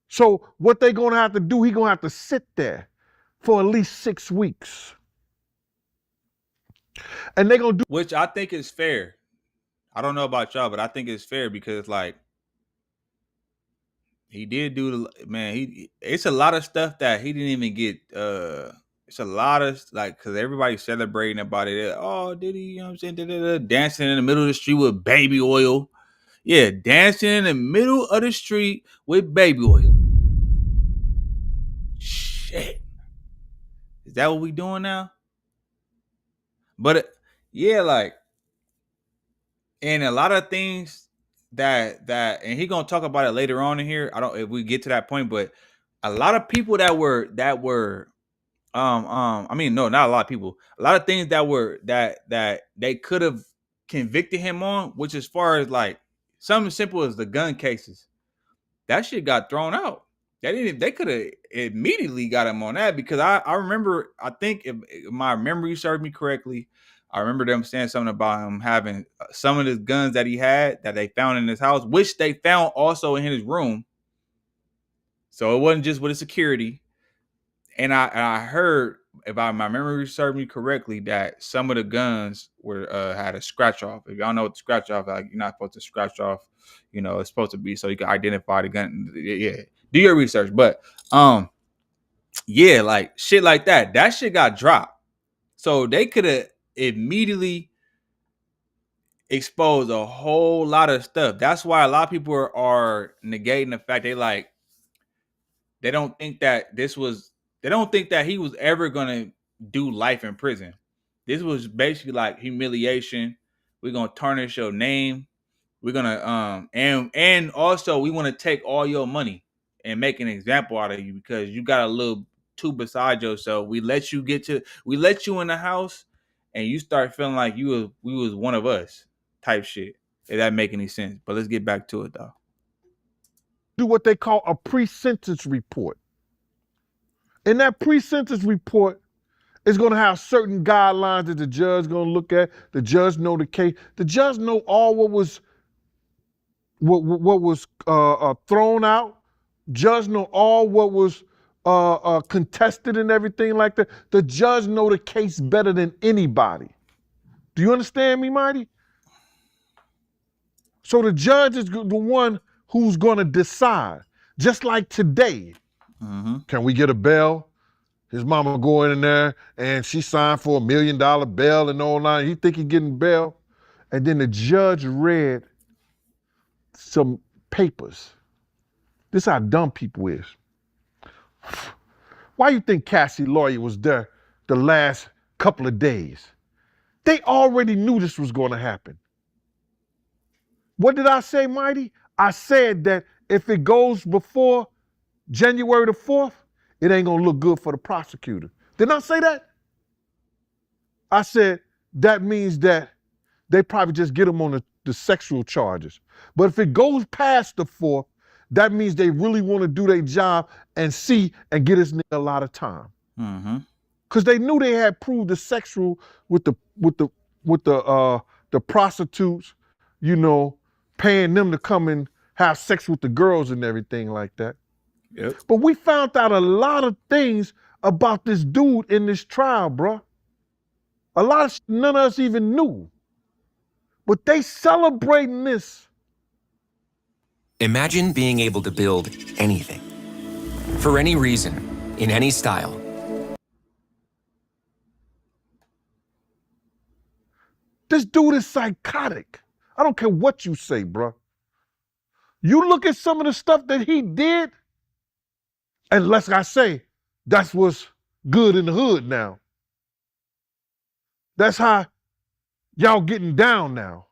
So what they're gonna have to do, he's gonna have to sit there for at least 6 weeks. And they're gonna do, which I think is fair. I don't know about y'all, but I think it's fair because like he did do it's a lot of stuff that he didn't even get. It's a lot of like because everybody's celebrating about it. Oh, Diddy, you know what I'm saying? Dancing in the middle of the street with baby oil. Yeah, dancing in the middle of the street with baby oil. Shit. Is that what we doing now? But yeah, like, and a lot of things that and he gonna talk about it later on in here. I don't if we get to that point, but a lot of people that were I mean, no, not a lot of people. A lot of things that they could have convicted him on, which as far as like something simple as the gun cases, that shit got thrown out. They could have immediately got him on that because I remember, I think if my memory served me correctly, I remember them saying something about him having some of the guns that he had that they found in his house, which they found also in his room. So it wasn't just with the security. And I heard, if my memory served me correctly, that some of the guns were had a scratch off. If y'all know what the scratch off, like you're not supposed to scratch off, it's supposed to be so you can identify the gun. Yeah, do your research. But yeah, like shit like that. That shit got dropped. So they could have immediately exposed a whole lot of stuff. That's why a lot of people are negating the fact they don't think that they don't think that he was ever gonna do life in prison. This was basically like humiliation. We're gonna tarnish your name. We're gonna and also we want to take all your money and make an example out of you because you got a little too beside yourself. We let you in the house and you start feeling like we was one of us type shit. If that make any sense. But let's get back to it though. do what they call a pre-sentence report. In that pre-sentence report, it's going to have certain guidelines that the judge going to look at. The judge know the case. The judge know all what was thrown out. Judge know all what was contested and everything like that. The judge know the case better than anybody. Do you understand me, Mighty? So the judge is the one who's going to decide. Just like today, can we get a bail? His mama go in there and she signed for $1 million bail and all that. He think he getting bail. And then the judge read some papers. This is how dumb people is. Why you think Cassie lawyer was there the last couple of days? They already knew this was going to happen. What did I say, Mighty? I said that if it goes before January the 4th, it ain't gonna look good for the prosecutor. Didn't I say that? I said that means that they probably just get him on the sexual charges. But if it goes past the 4th, that means they really want to do their job and see and get this nigga a lot of time. Because they knew they had proved the sexual with the prostitutes, paying them to come and have sex with the girls and everything like that. Yep. But we found out a lot of things about this dude in this trial, bro. A lot of none of us even knew. But they celebrating this Imagine being able to build anything. For any reason, in any style. This dude is psychotic. I don't care what you say, bro. You look at some of the stuff that he did, and like I say, that's what's good in the hood now. That's how y'all getting down now.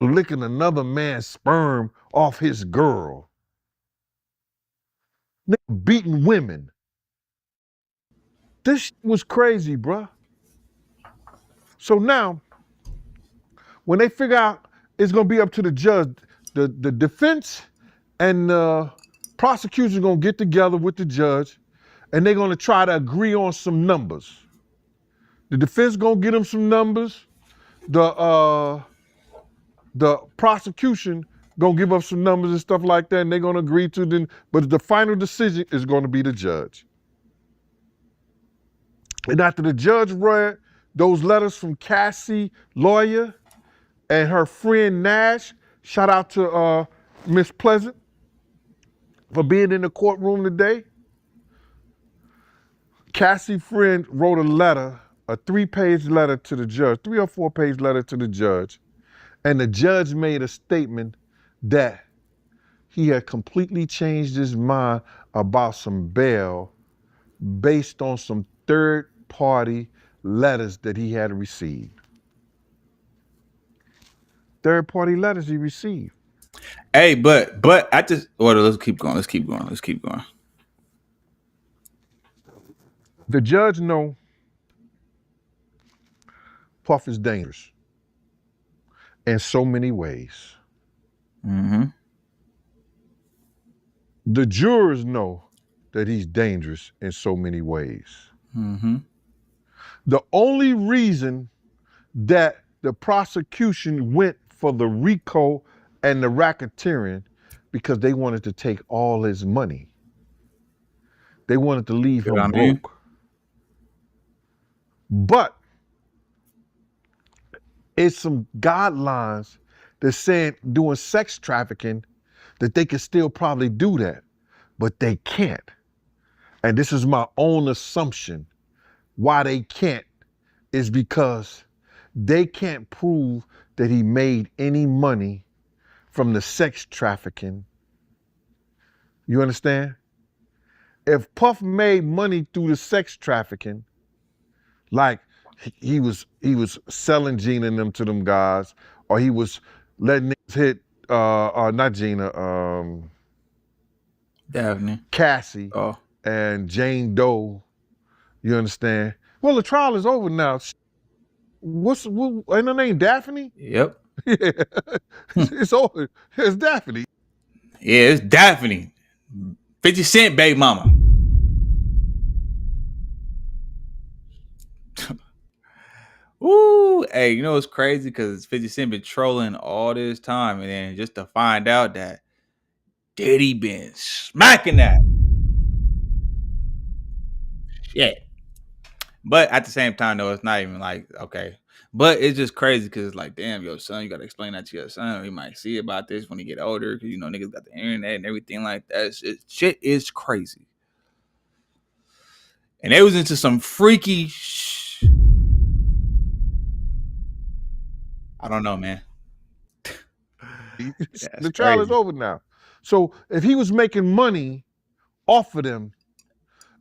Licking another man's sperm off his girl. Beating women. This was crazy, bruh. So now, when they figure out it's gonna be up to the judge, the defense and the prosecution gonna get together with the judge, and they're gonna try to agree on some numbers. The defense gonna get them some numbers. The prosecution gonna give up some numbers and stuff like that, and they're gonna agree to them. But the final decision is gonna be the judge. And after the judge read those letters from Cassie, lawyer, and her friend Nash, shout out to Miss Pleasant for being in the courtroom today. Cassie friend wrote a letter, a 3-page letter to the judge, 3 or 4-page letter to the judge. And the judge made a statement that he had completely changed his mind about some bail based on some third-party letters that he had received. Third-party letters he received. Hey, but I just let's keep going. Let's keep going. The judge know Puff is dangerous in so many ways. Mm-hmm. The jurors know that he's dangerous in so many ways. Mm-hmm. The only reason that the prosecution went for the RICO and the racketeering because they wanted to take all his money. They wanted to leave him broke. But it's some guidelines that saying doing sex trafficking that they can still probably do that, but they can't. And this is my own assumption why they can't is because they can't prove that he made any money from the sex trafficking. You understand? If Puff made money through the sex trafficking, like he was selling Gina and them to them guys, or he was letting niggas hit not Gina, Daphne, Cassie, and Jane Doe. You understand? Well, the trial is over now. Ain't her name Daphne? Yep. Yeah. It's over. It's Daphne. Yeah, it's Daphne. 50 Cent baby mama. Ooh, hey, you know what's crazy? Because 50 Cent been trolling all this time, and then just to find out that Diddy been smacking that. Shit. But at the same time, though, it's not even like, okay. But it's just crazy because it's like, damn, yo, son, you got to explain that to your son. He might see about this when he get older because, you know, niggas got the internet and everything like that. Shit is crazy. And they was into some freaky I don't know, man. The trial is over now. So if he was making money off of them,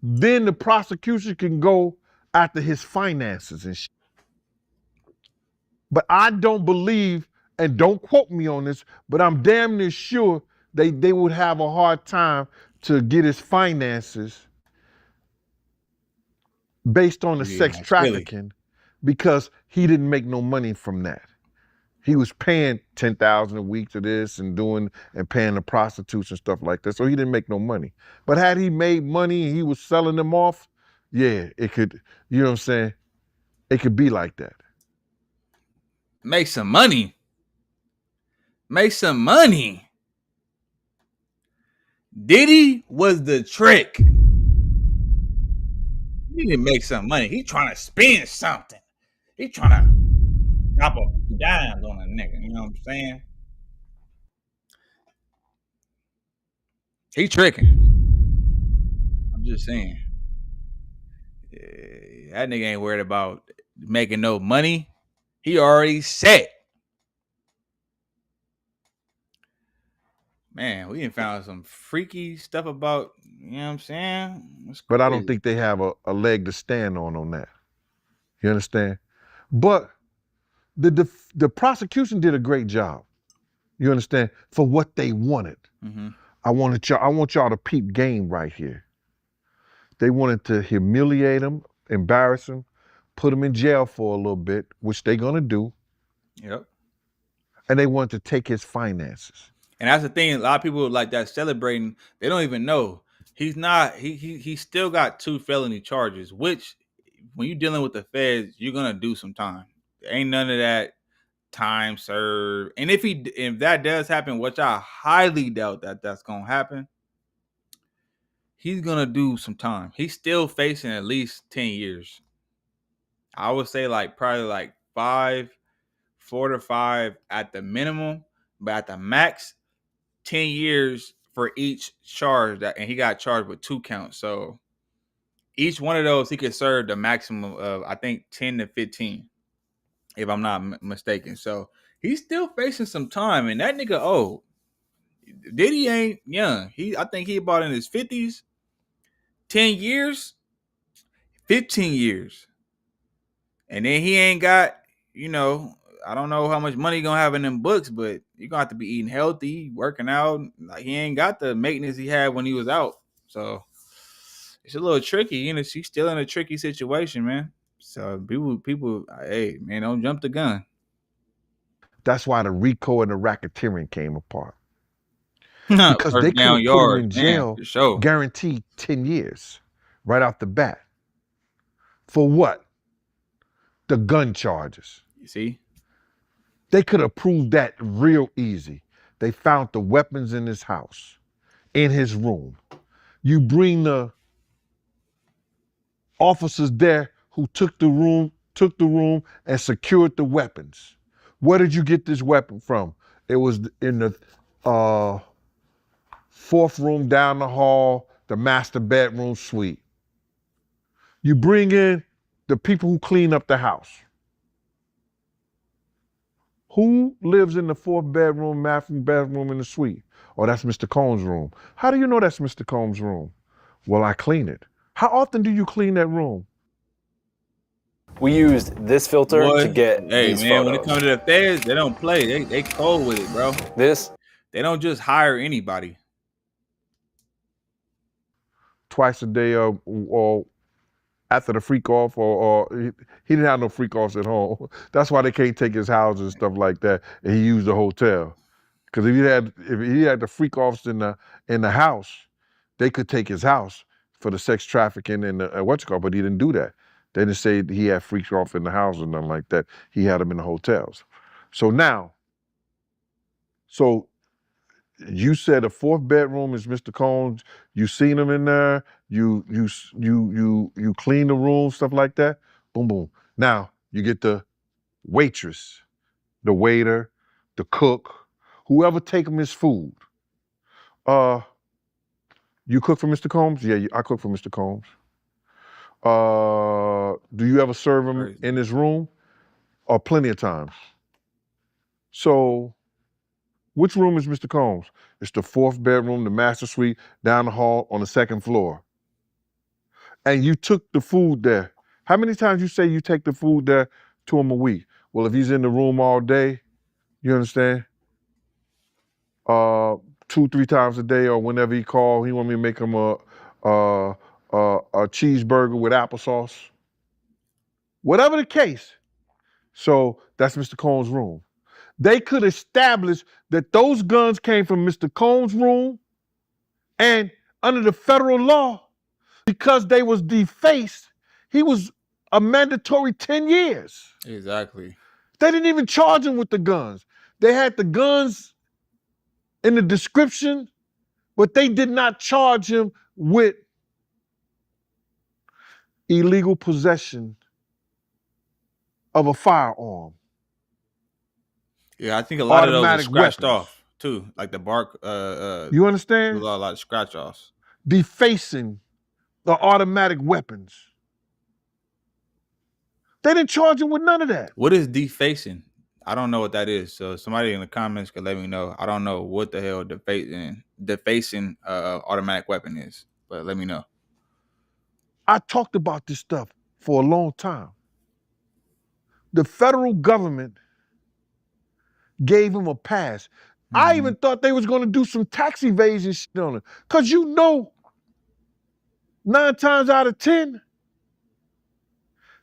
then the prosecution can go after his finances and shit. But I don't believe, and don't quote me on this, but I'm damn near sure they would have a hard time to get his finances based on the sex trafficking because he didn't make no money from that. He was paying $10,000 a week to this and paying the prostitutes and stuff like that. So he didn't make no money. But had he made money and he was selling them off, yeah, it could, you know what I'm saying? It could be like that. Make some money. Make some money. Diddy was the trick. He didn't make some money. He trying to spend something. He trying Drop a few dimes on a nigga. You know what I'm saying? He tricking. I'm just saying. That nigga ain't worried about making no money. He already set. Man, we done found some freaky stuff about, you know what I'm saying? It's But I don't crazy. think they have a leg to stand on that. You understand? But the prosecution did a great job. You understand? For what they wanted. Mm-hmm. I want y'all to peep game right here. They wanted to humiliate him, embarrass him, put him in jail for a little bit, which they're gonna do, Yep. and they wanted to take his finances. And that's the thing. A lot of people like that celebrating. They don't even know he's not. He still got 2 felony charges. Which, when you're dealing with the feds, you're gonna do some time. There ain't none of that time served. And if that does happen, which I highly doubt that that's gonna happen, he's gonna do some time. He's still facing at least 10 years. I would say probably 4 to 5 at the minimum, but at the max, 10 years for each charge and he got charged with 2 counts. So each one of those he could serve the maximum of, I think, 10 to 15, if I'm not mistaken. So he's still facing some time, and that nigga old. Diddy ain't young. I think he about in his 50s. 10 years, 15 years. And then he ain't got, I don't know how much money he gonna have in them books, but you gonna have to be eating healthy, working out. Like, he ain't got the maintenance he had when he was out. So it's a little tricky. She's still in a tricky situation, man. So people, hey man, don't jump the gun. That's why the RICO and the racketeering came apart. Because they First could down have put him yards, in man, jail, for sure. guaranteed 10 years, right off the bat. For what? The gun charges. You see? They could have proved that real easy. They found the weapons in his house, in his room. You bring the officers there who took the room and secured the weapons. Where did you get this weapon from? It was in the 4th room down the hall, the master bedroom suite. You bring in the people who clean up the house. Who lives in the 4th bedroom, bedroom in the suite? Oh, that's Mr. Combs' room. How do you know that's Mr. Combs' room? Well, I clean it. How often do you clean that room? We used this filter to Boy, get hey these man, when it photos. comes to the feds, they don't play. They cold with it, bro. This? They don't just hire anybody. Twice a day or after the freak off, or he didn't have no freak offs at home. That's why they can't take his house and stuff like that. And he used the hotel. Because if he had the freak offs in the house, they could take his house for the sex trafficking and but he didn't do that. They didn't say he had freak off in the house or nothing like that. He had them in the hotels. So you said the 4th bedroom is Mr. Combs. You seen him in there. You clean the room, stuff like that. Boom, boom. Now you get the waitress, the waiter, the cook, whoever take him his food. You cook for Mr. Combs? Yeah, I cook for Mr. Combs. Do you ever serve him Crazy. in his room? Plenty of times. So, which room is Mr. Combs? It's the 4th bedroom, the master suite, down the hall on the 2nd floor. And you took the food there. How many times you say you take the food there to him a week? Well, if he's in the room all day, you understand? 2-3 times a day, or whenever he call, he want me to make him a cheeseburger with applesauce. Whatever the case. So that's Mr. Combs' room. They could establish that those guns came from Mr. Combs' room, and under the federal law, because they was defaced, he was a mandatory 10 years. Exactly. They didn't even charge him with the guns. They had the guns in the description, but they did not charge him with illegal possession of a firearm. Yeah, I think a lot of those are automatic scratched weapons. off too, like the bark. You A understand? lot of scratch offs. Defacing the automatic weapons. They didn't charge him with none of that. What is defacing? I don't know what that is. So somebody in the comments could let me know. I don't know what the hell defacing automatic weapon is, but let me know. I talked about this stuff for a long time. The federal government gave him a pass. I even thought they was going to do some tax evasion shit on it. Because 9 times out of 10,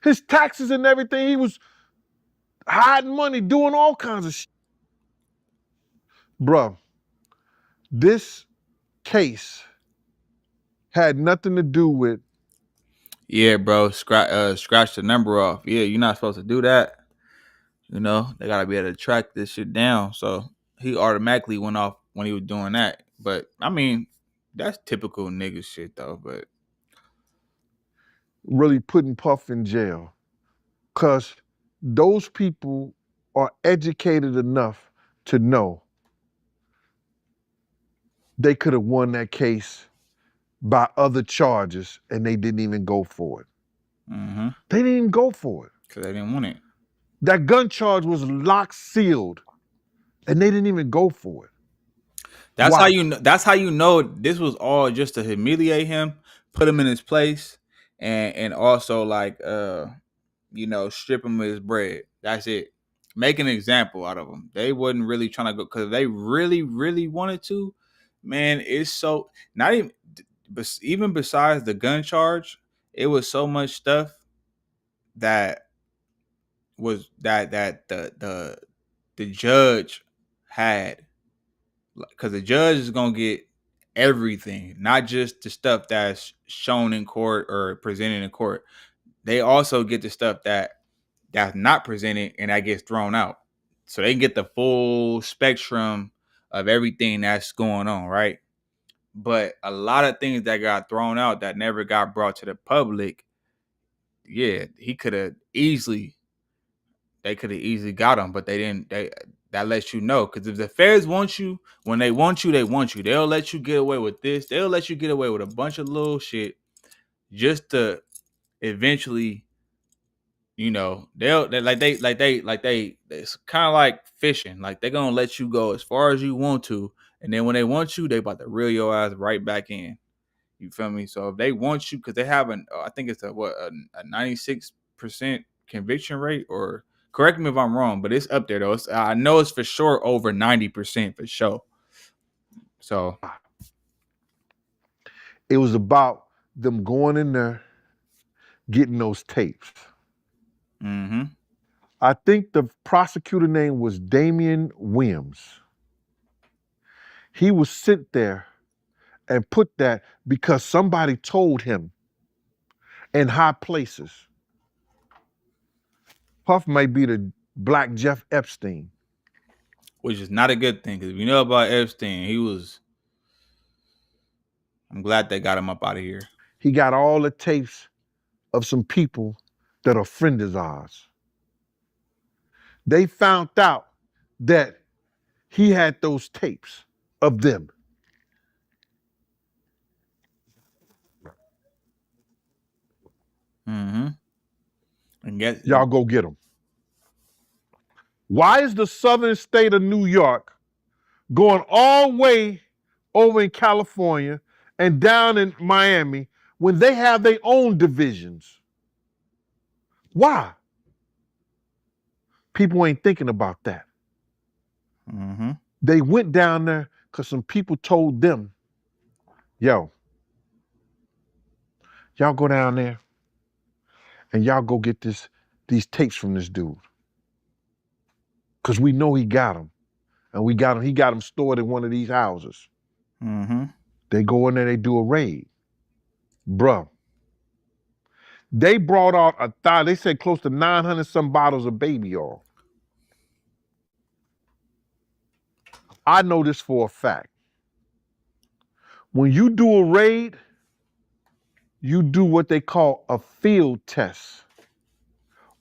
his taxes and everything, he was hiding money, doing all kinds of shit. Bruh, this case had nothing to do with. Yeah, bro. Scratch the number off. Yeah, you're not supposed to do that. They gotta be able to track this shit down. So he automatically went off when he was doing that. But I mean, that's typical nigga shit though. But Really putting Puff in jail. Because those people are educated enough to know they could have won that case by other charges and they didn't even go for it. They didn't even go for it. Because they didn't want it. That gun charge was locked, sealed, and they didn't even go for it. That's how you know. That's how you know this was all just to humiliate him, put him in his place, and also like strip him of his bread. That's it. Make an example out of him. They wasn't really trying to go because they really, really wanted to. Man, it's so not even. But even besides the gun charge, it was so much stuff that was that the judge had, because the judge is gonna get everything, not just the stuff that's shown in court or presented in court. They also get the stuff that's not presented and that gets thrown out, so they can get the full spectrum of everything that's going on, right? But a lot of things that got thrown out that never got brought to the public, yeah, they could have easily got him, but they didn't. That lets you know, because if the feds want you, when they want you, they want you. They'll let you get away with this. They'll let you get away with a bunch of little shit just to eventually, it's kind of like fishing. Like they're gonna let you go as far as you want to, and then when they want you, they about to reel your ass right back in. You feel me? So if they want you, because they have I think it's a 96% conviction rate, or correct me if I'm wrong, but it's up there though. I know it's for sure over 90% for sure. So it was about them going in there, getting those tapes. I think the prosecutor name was Damian Williams. He was sent there and put that because somebody told him in high places. Puff may be the Black Jeff Epstein. Which is not a good thing, because if you know about Epstein, I'm glad they got him up out of here. He got all the tapes of some people that are friends of ours. They found out that he had those tapes of them. And y'all go get them. Why is the southern state of New York going all the way over in California and down in Miami when they have their own divisions? Why? People ain't thinking about that. They went down there because some people told them, yo, y'all go down there and y'all go get these tapes from this dude. Because we know he got them. And he got them stored in one of these houses. They go in there, they do a raid. Bruh. They brought out they said close to 900 some bottles of baby oil. I know this for a fact. When you do a raid, you do what they call a field test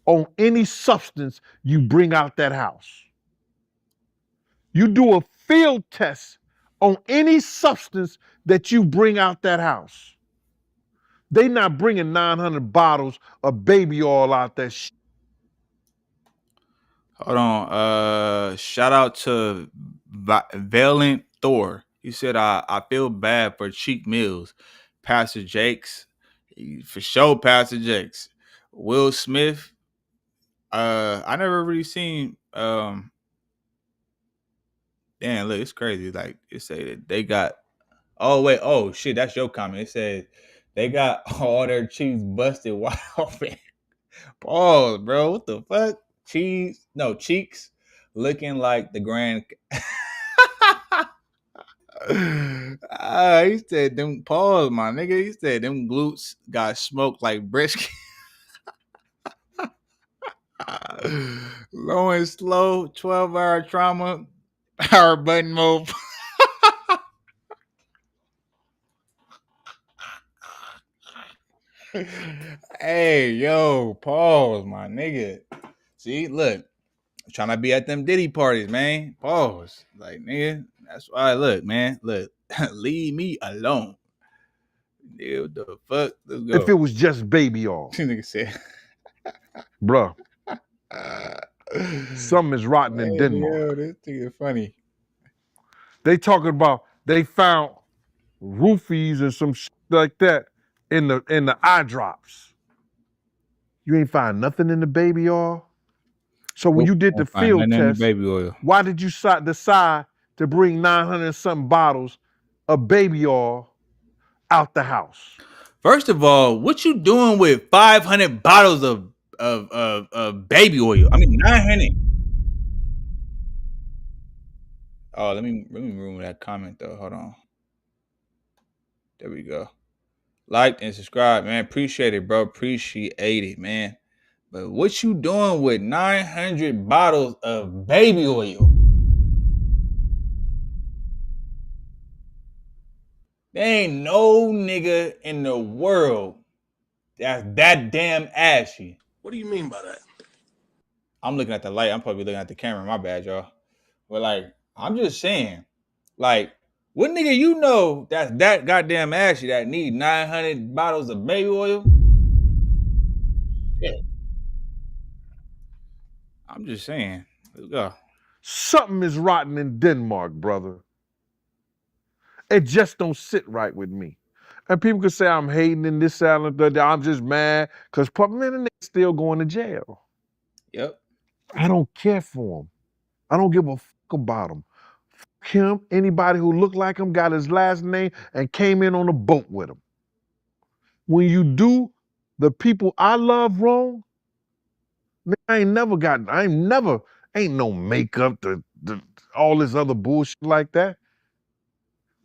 on any substance you bring out that house. You do a field test on any substance that you bring out that house. They not bringing 900 bottles of baby oil out that shit. Hold on. Shout out to Valiant Thor. He said, I feel bad for Cheek Mills. Pastor Jakes. For sure, Pastor Jakes. Will Smith. I never really seen damn, look, it's crazy. Like it say that they got oh shit, that's your comment. It said they got all their cheeks busted wide open. Pause, bro. What the fuck? Cheeks looking like the grand. He said them pause, my nigga. He said them glutes got smoked like brisket. Low and slow, 12-hour trauma, power button mode. Hey, yo, pause, my nigga. See, look, I'm trying to be at them Diddy parties, man. Pause. Like, nigga, that's why, look, man, look, leave me alone. Nigga, what the fuck? Let's go. If it was just baby oil. Nigga said, bruh, something is rotten in Denmark. Yo, this thing is funny. They talking about they found roofies and some shit like that in the eye drops. You ain't find nothing in the baby oil. So when you did the field test, baby oil. Why did you decide to bring 900 and something bottles of baby oil out the house? First of all, what you doing with 500 bottles of baby oil? I mean 900. Oh, let me remove that comment though. Hold on. There we go. Like and subscribe, man. Appreciate it, bro. Appreciate it, man. But what you doing with 900 bottles of baby oil? There ain't no nigga in the world that's that damn ashy. What do you mean by that? I'm looking at the light. I'm probably looking at the camera. My bad, y'all. But like, I'm just saying, like, what nigga you know that's that goddamn ashy that need 900 bottles of baby oil? Shit. I'm just saying. Let's go. Something is rotten in Denmark, brother. It just don't sit right with me. And people could say I'm hating in this island, that I'm just mad because man, the nigga still going to jail. Yep. I don't care for him. I don't give a fuck about him. Fuck him, anybody who looked like him, got his last name, and came in on a boat with him. When you do the people I love wrong, ain't no makeup, all this other bullshit like that.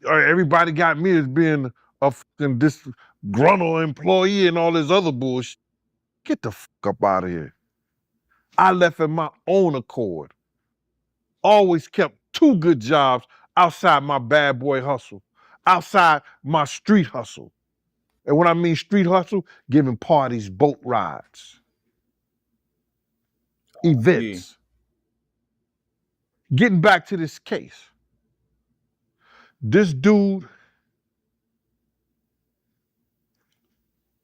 Everybody got me as being a fucking disgruntled employee and all this other bullshit. Get the fuck up out of here. I left at my own accord. Always kept 2 good jobs outside my bad boy hustle, outside my street hustle. And when I mean street hustle, giving parties, boat rides, events. Getting back to this case. This dude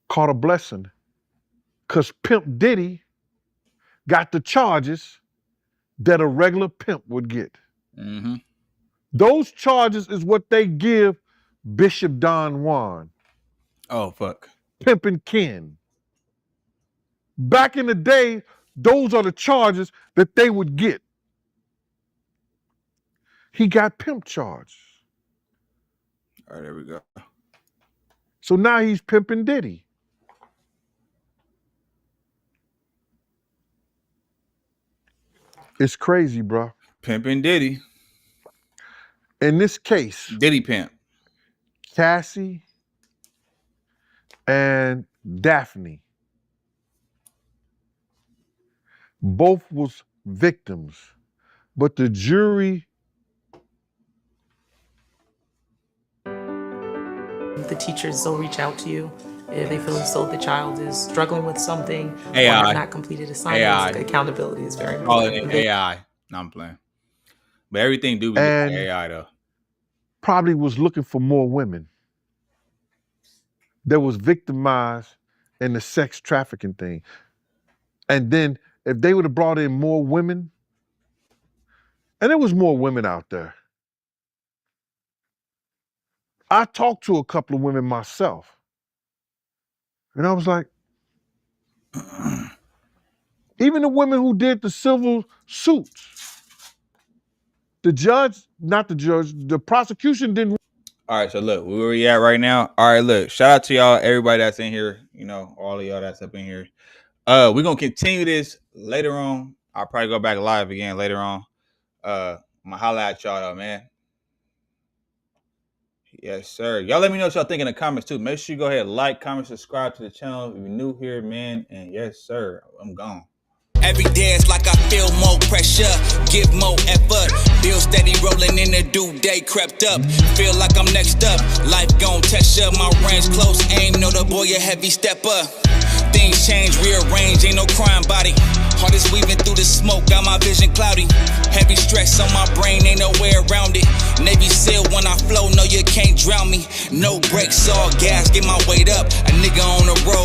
caught a blessing because Pimp Diddy got the charges that a regular pimp would get. Mm-hmm. Those charges is what they give Bishop Don Juan. Oh, fuck. Pimpin' Ken. Back in the day, those are the charges that they would get. He got pimp charges. All right, there we go. So now he's pimping Diddy. It's crazy, bro. Pimping Diddy. In this case, Diddy pimp. Cassie and Daphne both was victims, but the jury. The teachers will reach out to you if they feel as though the child is struggling with something or AI. have not completed assignments. AI. Accountability is very Call important. it AI. No, I'm playing. But everything do be And AI though. probably was looking for more women that was victimized in the sex trafficking thing. And then if they would have brought in more women, and there was more women out there. I talked to a couple of women myself. And I was like, even the women who did the civil suits, the prosecution didn't. All right, so look, where we at right now? All right, look, shout out to y'all, everybody that's in here, all of y'all that's up in here. We're gonna continue this later on. I'll probably go back live again later on. I'm gonna holla at y'all though, man. Yes, sir. Y'all let me know what y'all think in the comments too. Make sure you go ahead, like, comment, subscribe to the channel if you're new here, man. And yes, sir, I'm gone. Every day it's like I feel more pressure, give more effort. Bill steady rolling in the due day crept up. Feel like I'm next up, life gon' test ya. My range close, aim, know the boy a heavy stepper. Things change, rearrange, ain't no crime body. Heart is weaving through the smoke, got my vision cloudy. Heavy stress on my brain, ain't no way around it. Navy SEAL when I flow, no you can't drown me. No brakes, all gas, get my weight up. A nigga on the road.